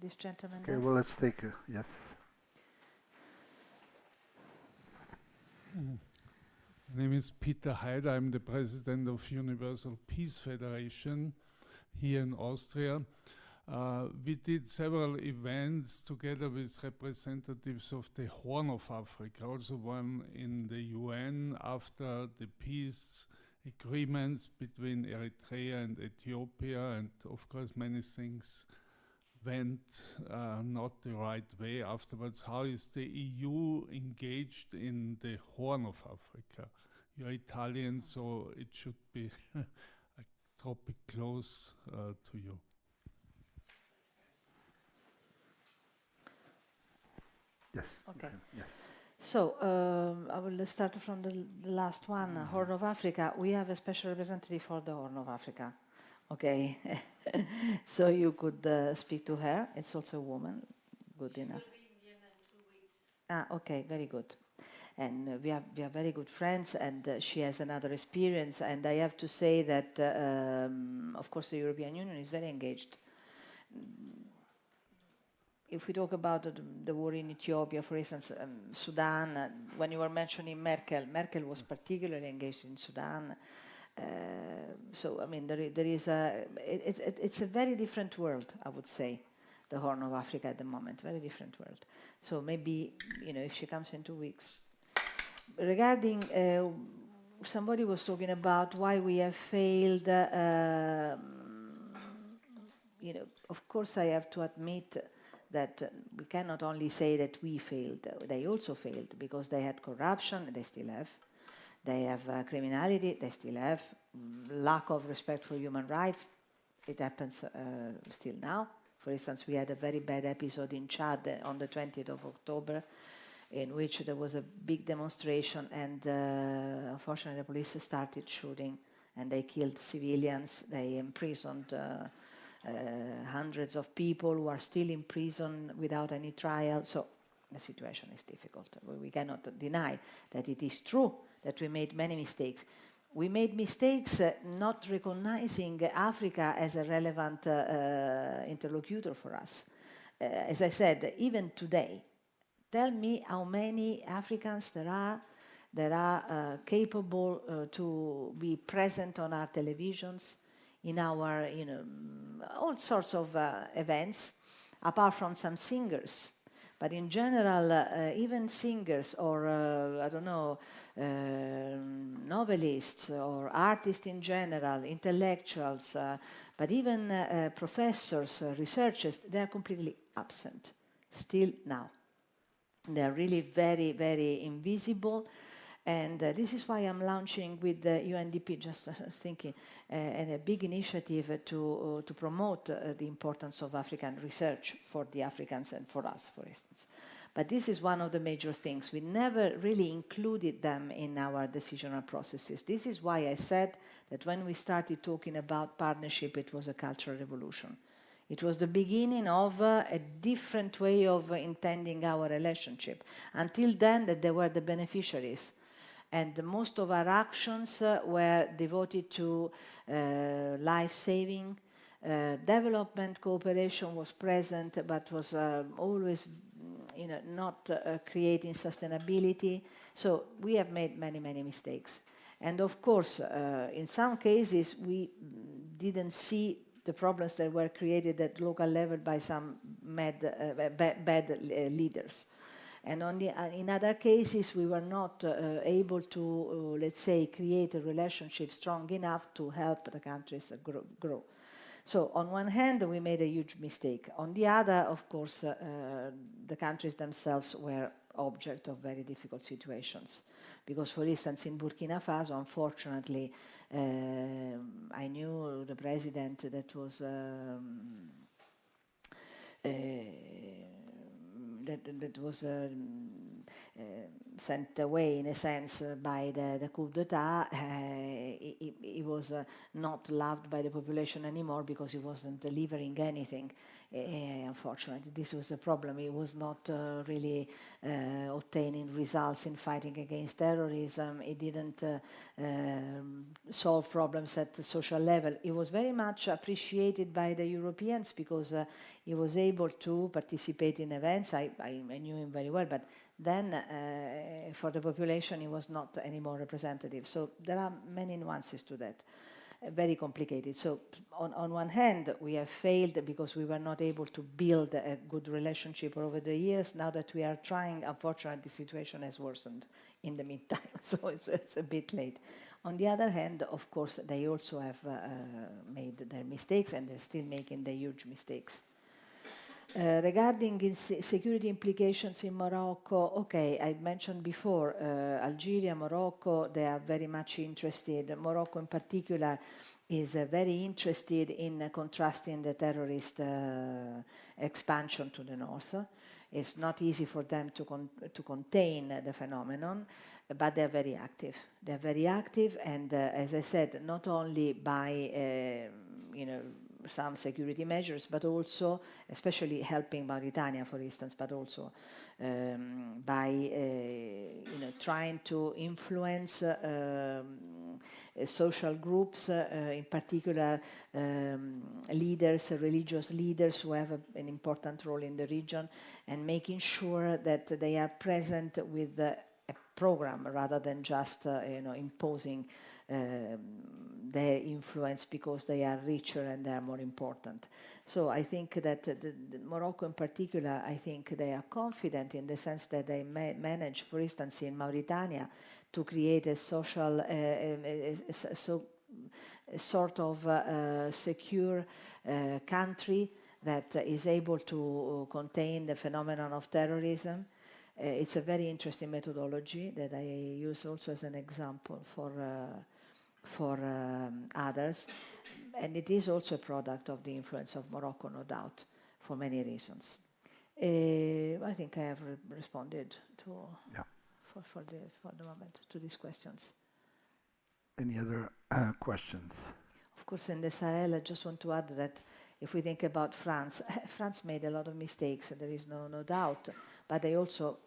Speaker 2: This gentleman.
Speaker 1: Okay, well, let's take yes.
Speaker 6: My name is Peter Haider. I'm the president of Universal Peace Federation here in Austria. We did several events together with representatives of the Horn of Africa, also one in the UN after the peace agreements between Eritrea and Ethiopia, and of course many things went not the right way afterwards. How is the EU engaged in the Horn of Africa? You're Italian, so it should be a topic close to you.
Speaker 1: Yes.
Speaker 2: Okay.
Speaker 1: Yes.
Speaker 2: So I will start from the last one, Horn of Africa. We have a special representative for the Horn of Africa. Okay, so you could speak to her. It's also a woman. Good enough.
Speaker 7: She will be in Vienna in 2 weeks.
Speaker 2: Okay, very good. And we are very good friends, and she has another experience. And I have to say that, of course, the European Union is very engaged. If we talk about the war in Ethiopia, for instance, Sudan, when you were mentioning Merkel, Merkel was particularly engaged in Sudan. So, I mean, there is it's a very different world, I would say, the Horn of Africa at the moment, very different world. So maybe, you know, if she comes in 2 weeks. Regarding, somebody was talking about why we have failed, you know, of course I have to admit that we cannot only say that we failed, they also failed because they had corruption, they still have. They have criminality, they still have. Lack of respect for human rights, it happens still now. For instance, we had a very bad episode in Chad on the 20th of October in which there was a big demonstration and unfortunately the police started shooting and they killed civilians, they imprisoned hundreds of people who are still in prison without any trial. So the situation is difficult. We cannot deny that it is true that we made many mistakes. We made mistakes not recognizing Africa as a relevant interlocutor for us. As I said, even today, tell me how many Africans there are that are capable to be present on our televisions, in our, you know, all sorts of events, apart from some singers. But in general, even singers or, I don't know, novelists or artists in general, intellectuals, but even professors, researchers, they are completely absent, still now. They are really very, very invisible. And this is why I'm launching with the UNDP, just thinking, and a big initiative to promote the importance of African research for the Africans and for us, for instance. But this is one of the major things. We never really included them in our decisional processes. This is why I said that when we started talking about partnership, it was a cultural revolution. It was the beginning of a different way of intending our relationship. Until then, that they were the beneficiaries. And most of our actions were devoted to life-saving. Development cooperation was present, but was always, you know, not creating sustainability. So we have made many, many mistakes. And of course, in some cases, we didn't see the problems that were created at local level by some bad leaders. And in other cases, we were not able to, let's say, create a relationship strong enough to help the countries grow. So on one hand, we made a huge mistake. On the other, of course, the countries themselves were object of very difficult situations. Because, for instance, in Burkina Faso, unfortunately, I knew the president that was sent away, in a sense, by the coup d'etat. He was not loved by the population anymore because he wasn't delivering anything. Unfortunately, this was the problem. He was not really obtaining results in fighting against terrorism. He didn't solve problems at the social level. He was very much appreciated by the Europeans because he was able to participate in events. I knew him very well, but then for the population, he was not anymore representative. So there are many nuances to that. Very complicated. So on one hand, we have failed because we were not able to build a good relationship over the years. Now that we are trying, unfortunately, the situation has worsened in the meantime, so it's a bit late. On the other hand, of course, they also have made their mistakes, and they're still making the huge mistakes. Regarding security implications in Morocco, okay, I mentioned before, Algeria, Morocco, they are very much interested. Morocco in particular is very interested in contrasting the terrorist expansion to the north. It's not easy for them to contain the phenomenon, but they're very active. They're very active, and as I said, not only by, some security measures, but also, especially helping Mauritania, for instance, but also by trying to influence social groups, in particular leaders, religious leaders who have an important role in the region, and making sure that they are present with a program rather than just imposing their influence because they are richer and they are more important. So I think that the Morocco in particular, I think they are confident in the sense that they manage, for instance, in Mauritania, to create a social, a sort of secure country that is able to contain the phenomenon of terrorism. It's a very interesting methodology that I use also as an example for others, and it is also a product of the influence of Morocco, no doubt, for many reasons. I think I have responded to for the moment to these questions.
Speaker 1: Any other questions?
Speaker 2: Of course, in the Sahel, I just want to add that if we think about France, France made a lot of mistakes, there is no doubt, but they also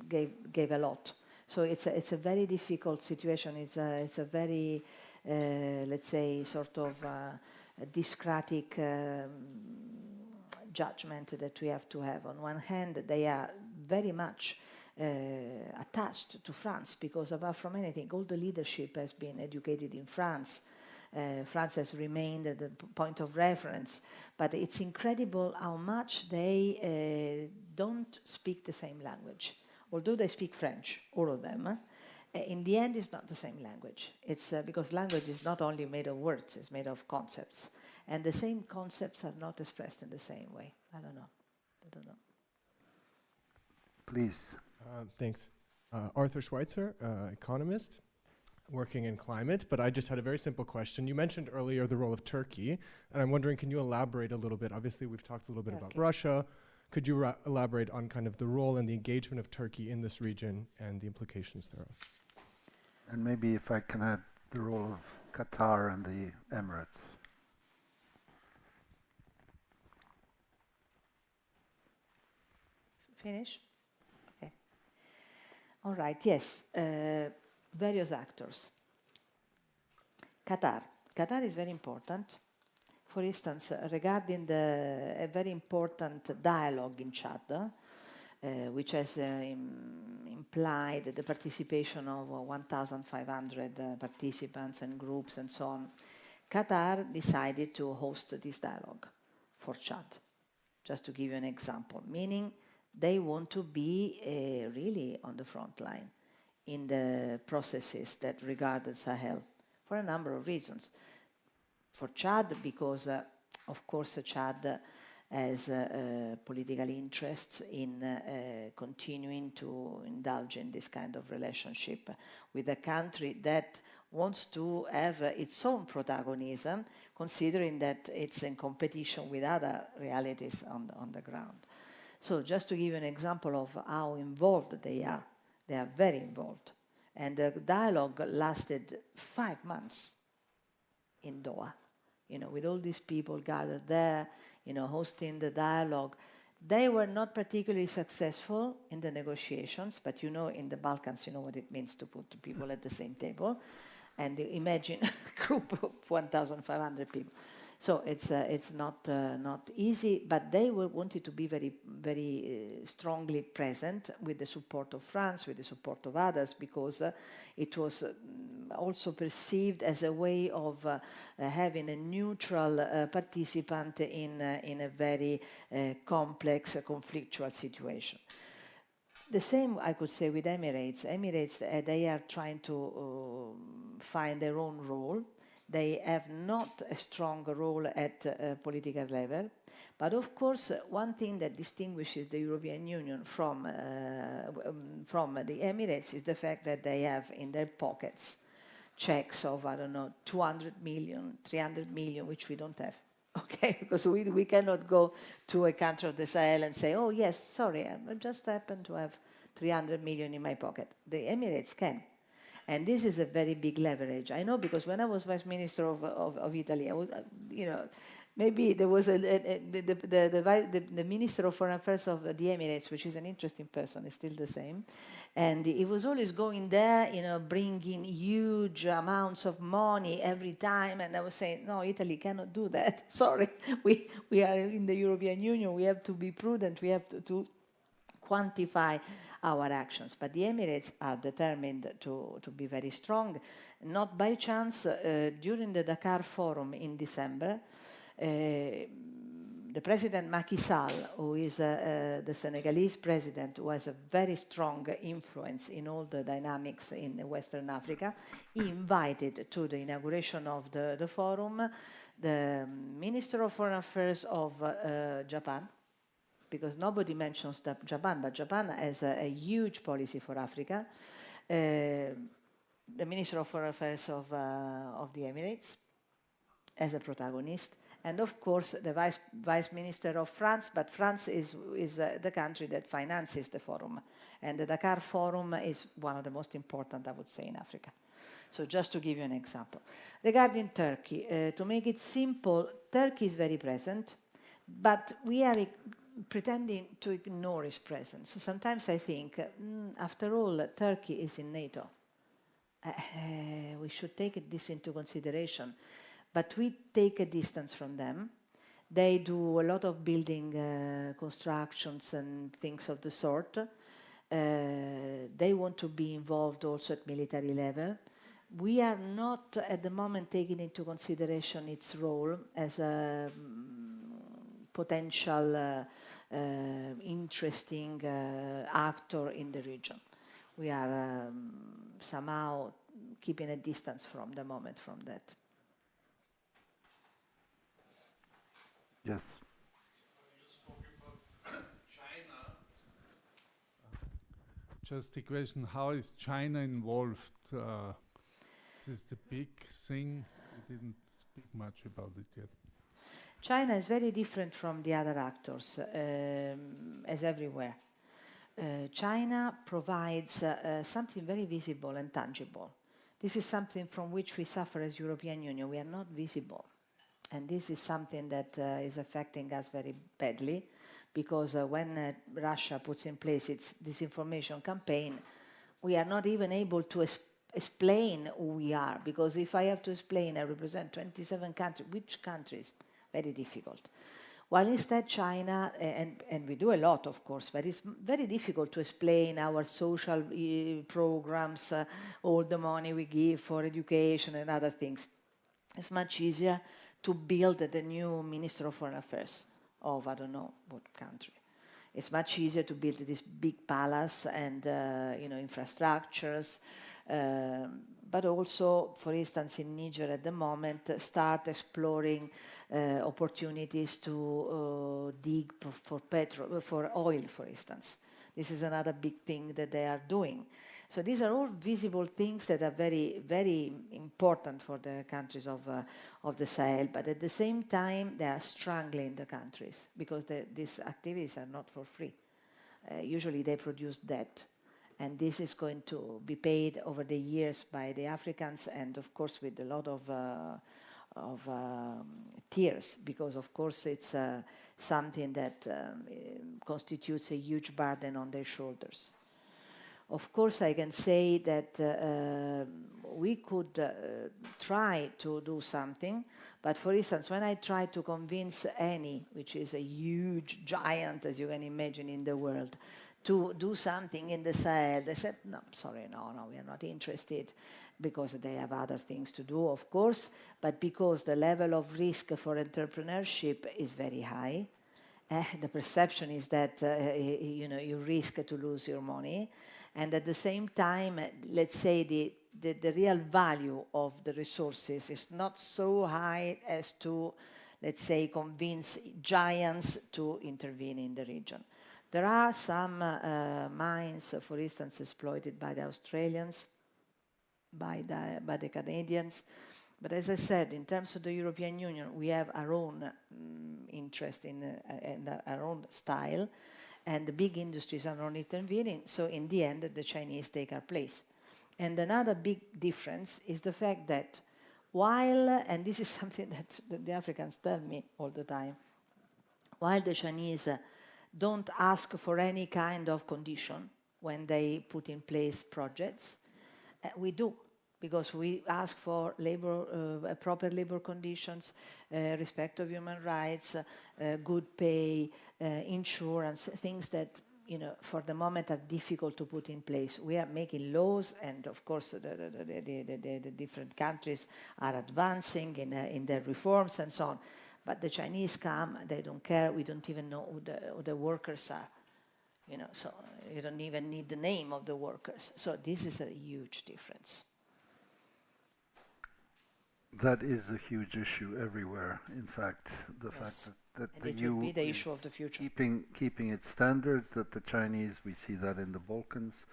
Speaker 2: gave a lot. So it's a very difficult situation. It's a very, let's say, sort of discretic judgment that we have to have. On one hand, they are very much attached to France because, apart from anything, all the leadership has been educated in France. France has remained the point of reference, but it's incredible how much they don't speak the same language. Although they speak French, all of them, in the end it's not the same language. It's because language is not only made of words, it's made of concepts. And the same concepts are not expressed in the same way. I don't know.
Speaker 1: Please.
Speaker 8: Thanks. Arthur Schweitzer, economist, working in climate, but I just had a very simple question. You mentioned earlier the role of Turkey, and I'm wondering, can you elaborate a little bit? Obviously, we've talked a little bit about Russia. Could you elaborate on kind of the role and the engagement of Turkey in this region and the implications thereof?
Speaker 1: And maybe if I can add the role of Qatar and the Emirates.
Speaker 2: Finish? Okay. All right, yes. Various actors. Qatar. Qatar is very important. For instance, regarding a very important dialogue in Chad, which has implied the participation of 1,500 participants and groups and so on, Qatar decided to host this dialogue for Chad, just to give you an example, meaning they want to be really on the front line in the processes that regard the Sahel for a number of reasons. For Chad, because of course Chad has political interests in continuing to indulge in this kind of relationship with a country that wants to have its own protagonism, considering that it's in competition with other realities on the ground. So just to give you an example of how involved they are very involved. And the dialogue lasted 5 months in Doha, with all these people gathered there, hosting the dialogue. They were not particularly successful in the negotiations, but in the Balkans, you know what it means to put people at the same table. And imagine a group of 1,500 people. So it's not easy, but they wanted to be very, very strongly present with the support of France, with the support of others, because it was also perceived as a way of having a neutral participant in a very complex, conflictual situation. The same I could say with Emirates. Emirates, they are trying to find their own role. They have not a strong role at political level. But of course, one thing that distinguishes the European Union from the Emirates is the fact that they have in their pockets checks of, 200 million, 300 million, which we don't have. Okay, because we cannot go to a country of the Sahel and say, oh yes, sorry, I just happen to have 300 million in my pocket. The Emirates can. And this is a very big leverage. I know, because when I was Vice Minister of Italy, I was, maybe there was the Minister of Foreign Affairs of the Emirates, which is an interesting person, is still the same. And he was always going there, bringing huge amounts of money every time. And I was saying, no, Italy cannot do that. Sorry, we are in the European Union. We have to be prudent. We have to quantify our actions. But the Emirates are determined to be very strong. Not by chance, during the Dakar Forum in December, the President Macky Sall, who is the Senegalese president, who has a very strong influence in all the dynamics in Western Africa, he invited to the inauguration of the forum the Minister of Foreign Affairs of Japan, because nobody mentions Japan, but Japan has a huge policy for Africa, the Minister of Foreign Affairs of the Emirates as a protagonist, and of course the Vice Minister of France, but France is the country that finances the forum, and the Dakar Forum is one of the most important, I would say, in Africa. So just to give you an example. Regarding Turkey, to make it simple, Turkey is very present, but we are pretending to ignore its presence. So sometimes I think, after all, Turkey is in NATO. We should take this into consideration. But we take a distance from them. They do a lot of building constructions and things of the sort. They want to be involved also at military level. We are not at the moment taking into consideration its role as a potential interesting actor in the region. We are somehow keeping a distance from the moment from that.
Speaker 1: Yes.
Speaker 6: You spoke about China. Just a question, how is China involved? This is the big thing. We didn't speak much about it yet.
Speaker 2: China is very different from the other actors, as everywhere. China provides something very visible and tangible. This is something from which we suffer as European Union. We are not visible. And this is something that is affecting us very badly, because when Russia puts in place its disinformation campaign, we are not even able to explain who we are, because if I have to explain I represent 27 countries, which countries? Very difficult. While instead China, and we do a lot of course, but it's very difficult to explain our social programs, all the money we give for education and other things. It's much easier to build the new Minister of Foreign Affairs of I don't know what country. It's much easier to build this big palace and infrastructures, but also, for instance, in Niger at the moment, start exploring opportunities to dig for oil, for instance. This is another big thing that they are doing. So these are all visible things that are very, very important for the countries of the Sahel, but at the same time, they are strangling the countries because these activities are not for free. Usually they produce debt, and this is going to be paid over the years by the Africans, and of course with a lot of tears, because of course it's something that constitutes a huge burden on their shoulders. Of course, I can say that we could try to do something, but for instance, when I try to convince any, which is a huge giant, as you can imagine, in the world, to do something in the Sahel, they said, no, sorry, no, we are not interested, because they have other things to do, of course, but because the level of risk for entrepreneurship is very high. The perception is that you risk to lose your money. And at the same time, let's say the real value of the resources is not so high as to, let's say, convince giants to intervene in the region. There are some mines, for instance, exploited by the Australians, by the Canadians. But as I said, in terms of the European Union, we have our own interest in our own style, and the big industries are not intervening, so in the end, the Chinese take our place. And another big difference is the fact that while, and this is something that the Africans tell me all the time, while the Chinese don't ask for any kind of condition when they put in place projects, we do, because we ask for proper labor conditions, respect of human rights, good pay, insurance, things that for the moment are difficult to put in place. We are making laws, and of course the different countries are advancing in their reforms and so on. But the Chinese come, they don't care. We don't even know who the workers are. So you don't even need the name of the workers. So this is a huge difference.
Speaker 1: That is a huge issue everywhere. In fact, the fact that the EU
Speaker 2: will be the issue of the future.
Speaker 1: Keeping its standards, that the Chinese, we see that in the Balkans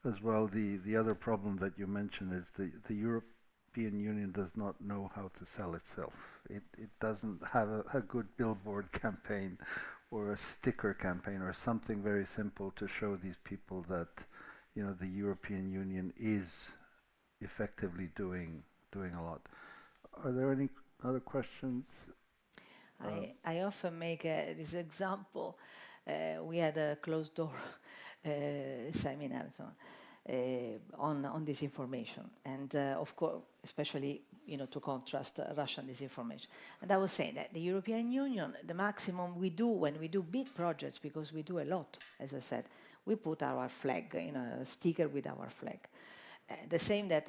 Speaker 1: as well. The other problem that you mentioned is the European Union does not know how to sell itself. It doesn't have a good billboard campaign or a sticker campaign or something very simple to show these people that the European Union is effectively doing a lot. Are there any other questions?
Speaker 2: I often make this example. We had a closed door seminar on disinformation, and of course, especially to contrast Russian disinformation. And I was saying that the European Union, the maximum we do when we do big projects, because we do a lot, as I said, we put our flag, a sticker with our flag. The same that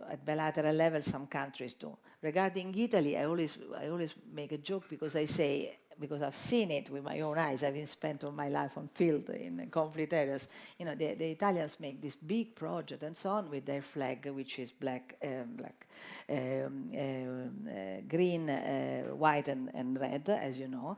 Speaker 2: at bilateral level some countries do. Regarding Italy, I always make a joke, because I say, because I've seen it with my own eyes, having spent all my life on field in conflict areas. The Italians make this big project and so on with their flag, which is green, white, and red, as you know.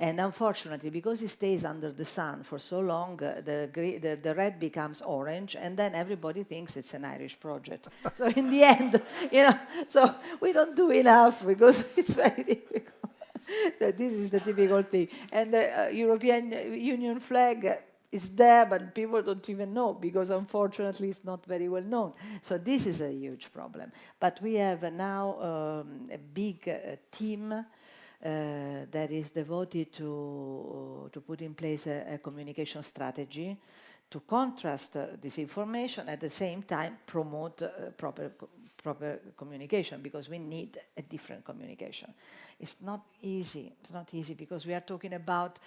Speaker 2: And unfortunately, because it stays under the sun for so long, the red becomes orange, and then everybody thinks it's an Irish project. So in the end, so we don't do enough, because it's very difficult. That this is the typical thing. And the European Union flag is there, but people don't even know, because unfortunately it's not very well known. So this is a huge problem. But we have now a big team that is devoted to put in place a communication strategy to contrast disinformation, at the same time promote proper communication, because we need a different communication. It's not easy. It's not easy, because we are talking about,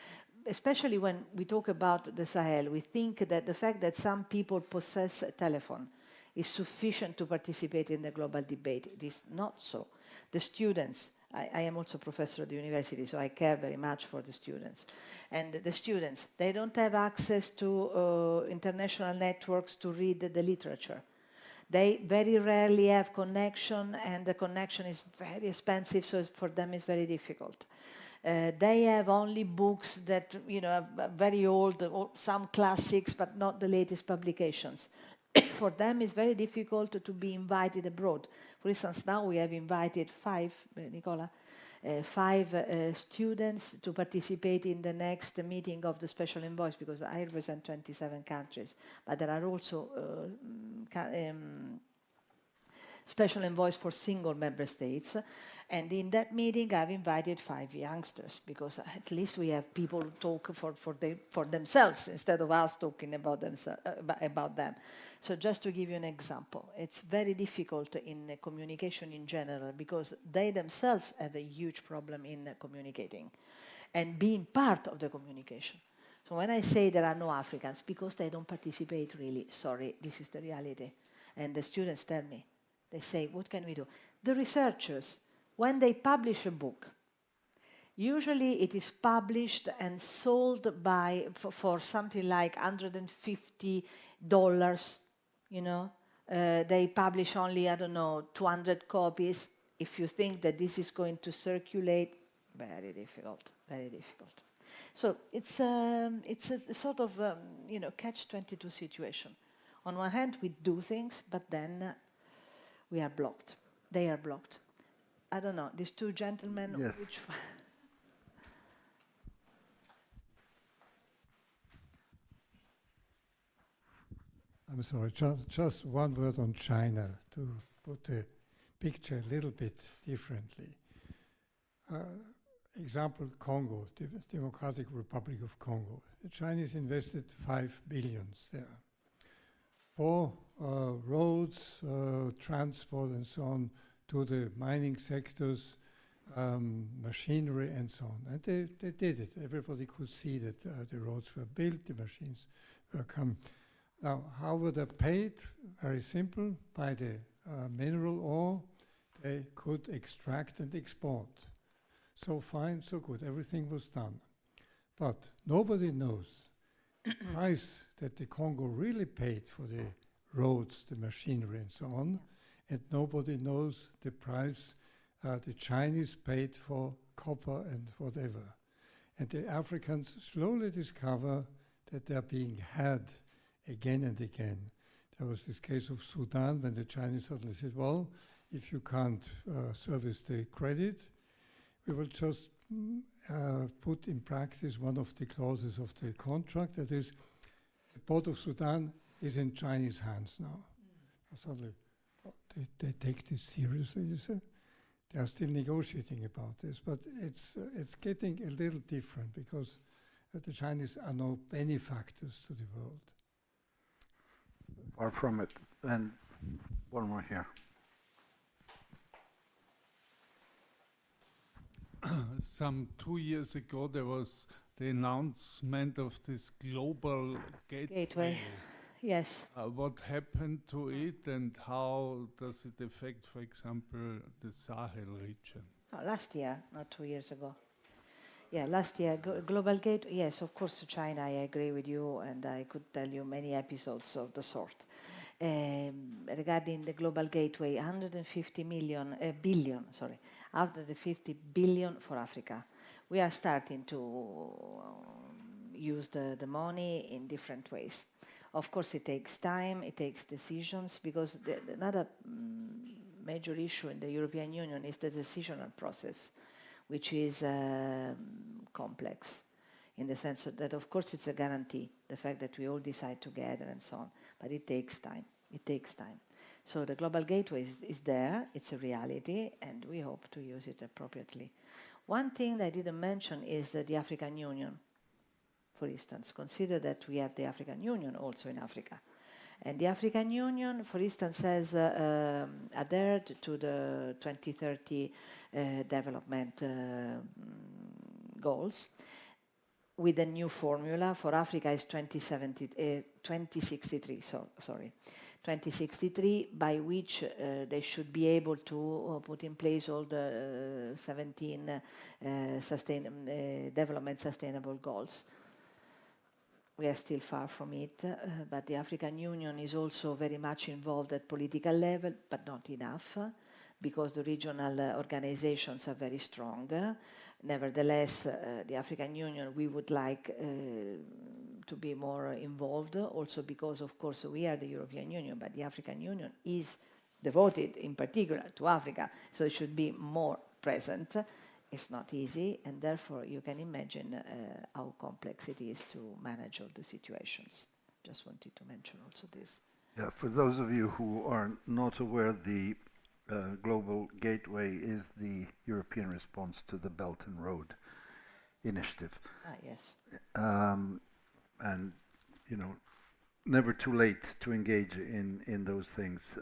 Speaker 2: especially when we talk about the Sahel, we think that the fact that some people possess a telephone is sufficient to participate in the global debate. It is not so. The students I am also professor at the university, so I care very much for the students. And the students, they don't have access to international networks to read the literature. They very rarely have connection, and the connection is very expensive, so for them it's very difficult. They have only books that, you know, are very old, or some classics, but not the latest publications. For them, it's very difficult to be invited abroad. For instance, now we have invited five students to participate in the next meeting of the special envoys, because I represent 27 countries, but there are also special envoys for single member states. And in that meeting, I've invited 5 youngsters, because at least we have people talk for themselves instead of us talking about them. So just to give you an example, it's very difficult in communication in general, because they themselves have a huge problem in communicating and being part of the communication. So when I say there are no Africans, because they don't participate really, sorry, this is the reality. And the students tell me, they say, what can we do? The researchers, when they publish a book, usually it is published and sold for something like $150, you know. They publish only, I don't know, 200 copies. If you think that this is going to circulate, very difficult, very difficult. So it's a sort of, you know, catch-22 situation. On one hand, we do things, but then we are blocked. They are blocked. I don't know, these 2 gentlemen,
Speaker 1: yes.
Speaker 2: Which one?
Speaker 4: I'm sorry, just one word on China to put the picture a little bit differently. Example, Congo, the Democratic Republic of Congo. The Chinese invested $5 billion there for roads, transport and so on, to the mining sectors, machinery and so on. And they did it. Everybody could see that the roads were built, the machines were come. Now, how were they paid? Very simple, by the mineral ore they could extract and export. So fine, so good, everything was done. But nobody knows the price that the Congo really paid for the roads, the machinery and so on, and nobody knows the price the Chinese paid for copper and whatever. And the Africans slowly discover that they're being had again and again. There was this case of Sudan when the Chinese suddenly said, well, if you can't service the credit, we will just put in practice one of the clauses of the contract, that is, the port of Sudan is in Chinese hands now. Suddenly, they take this seriously. They are still negotiating about this, but it's getting a little different, because the Chinese are no benefactors to the world.
Speaker 1: Far from it. And one more here.
Speaker 6: Some 2 years ago, there was the announcement of this global gateway.
Speaker 2: Yes.
Speaker 6: What happened to it, and how does it affect, for example, the Sahel region?
Speaker 2: Last year, not 2 years ago. Yeah, last year, Global Gateway, yes, of course, China, I agree with you, and I could tell you many episodes of the sort. Regarding the Global Gateway, 150 billion, out of the 50 billion for Africa. We are starting to use the money in different ways. Of course, it takes time, it takes decisions, because another major issue in the European Union is the decisional process, which is complex, in the sense that, of course, it's a guarantee, the fact that we all decide together and so on, but it takes time. It takes time. So the Global Gateway is there, it's a reality, and we hope to use it appropriately. One thing that I didn't mention is that the African Union, for instance. Consider that we have the African Union also in Africa. And the African Union, for instance, has adhered to the 2030 development goals with a new formula. For Africa is 2063, sorry. 2063, by which they should be able to put in place all the 17 development sustainable goals. We are still far from it, but the African Union is also very much involved at political level, but not enough, because the regional organizations are very strong. Nevertheless, the African Union, we would like to be more involved, also because, of course, we are the European Union, but the African Union is devoted in particular to Africa, so it should be more present. It's not easy, and therefore you can imagine how complex it is to manage all the situations. Just wanted to mention also this.
Speaker 1: Yeah, for those of you who are not aware, the Global Gateway is the European response to the Belt and Road Initiative.
Speaker 2: Ah, yes.
Speaker 1: And, you know, never too late to engage in those things.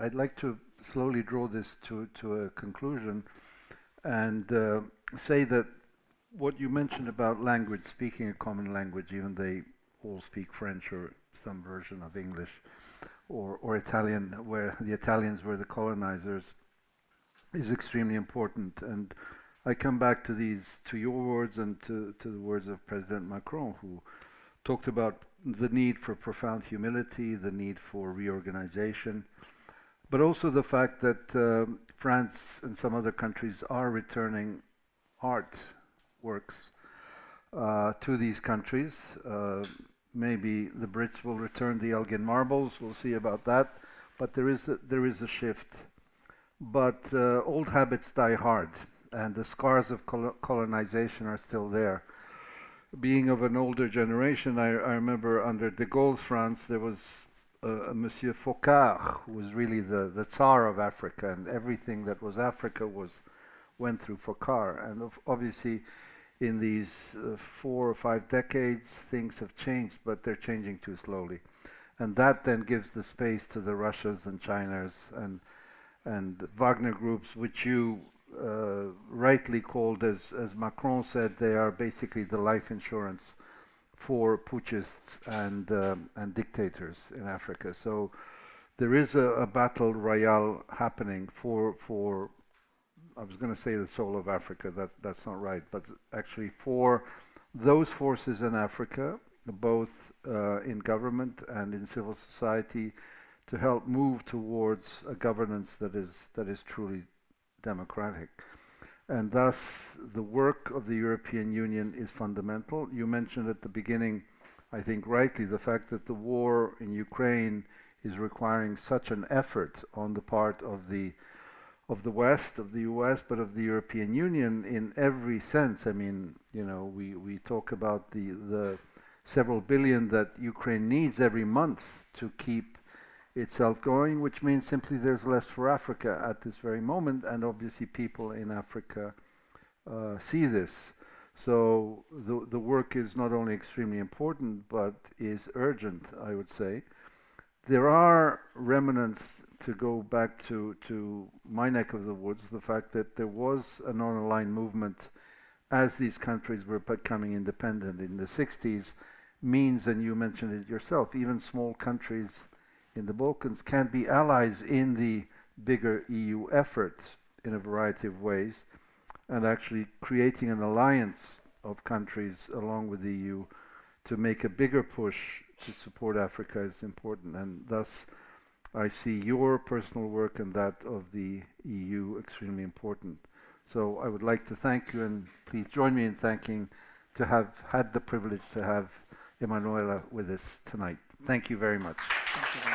Speaker 1: I'd like to slowly draw this to a conclusion and say that what you mentioned about language, speaking a common language, even they all speak French or some version of English, or Italian, where the Italians were the colonizers, is extremely important. And I come back to your words and to the words of President Macron, who talked about the need for profound humility, the need for reorganization, but also the fact that France and some other countries are returning art works to these countries. Maybe the Brits will return the Elgin marbles, we'll see about that, but there is a shift. But old habits die hard, and the scars of colonization are still there. Being of an older generation, I remember under de Gaulle's France, there was Monsieur Focard, who was really the Tsar of Africa, and everything that was Africa went through Focard. And obviously, in these 4 or 5 decades, things have changed, but they're changing too slowly. And that then gives the space to the Russias and Chinas and Wagner groups, which you rightly called, as Macron said, they are basically the life insurance for putschists and dictators in Africa. So there is a battle royale happening for I was going to say the soul of Africa, that's not right, but actually for those forces in Africa, both in government and in civil society, to help move towards a governance that is truly democratic. And thus, the work of the European Union is fundamental. You mentioned at the beginning, I think rightly, the fact that the war in Ukraine is requiring such an effort on the part of the West, of the US, but of the European Union in every sense. I mean, you know, we talk about the several billion that Ukraine needs every month to keep itself going, which means simply there's less for Africa at this very moment, and obviously people in Africa see this. So the work is not only extremely important, but is urgent, I would say. There are remnants, to go back to my neck of the woods, the fact that there was a non-aligned movement as these countries were becoming independent in the 60s, means, and you mentioned it yourself, even small countries in the Balkans can be allies in the bigger EU effort in a variety of ways, and actually creating an alliance of countries along with the EU to make a bigger push to support Africa is important. And thus I see your personal work and that of the EU extremely important. So I would like to thank you, and please join me in thanking to have had the privilege to have Emanuela with us tonight. Thank you very much.
Speaker 2: Thank you.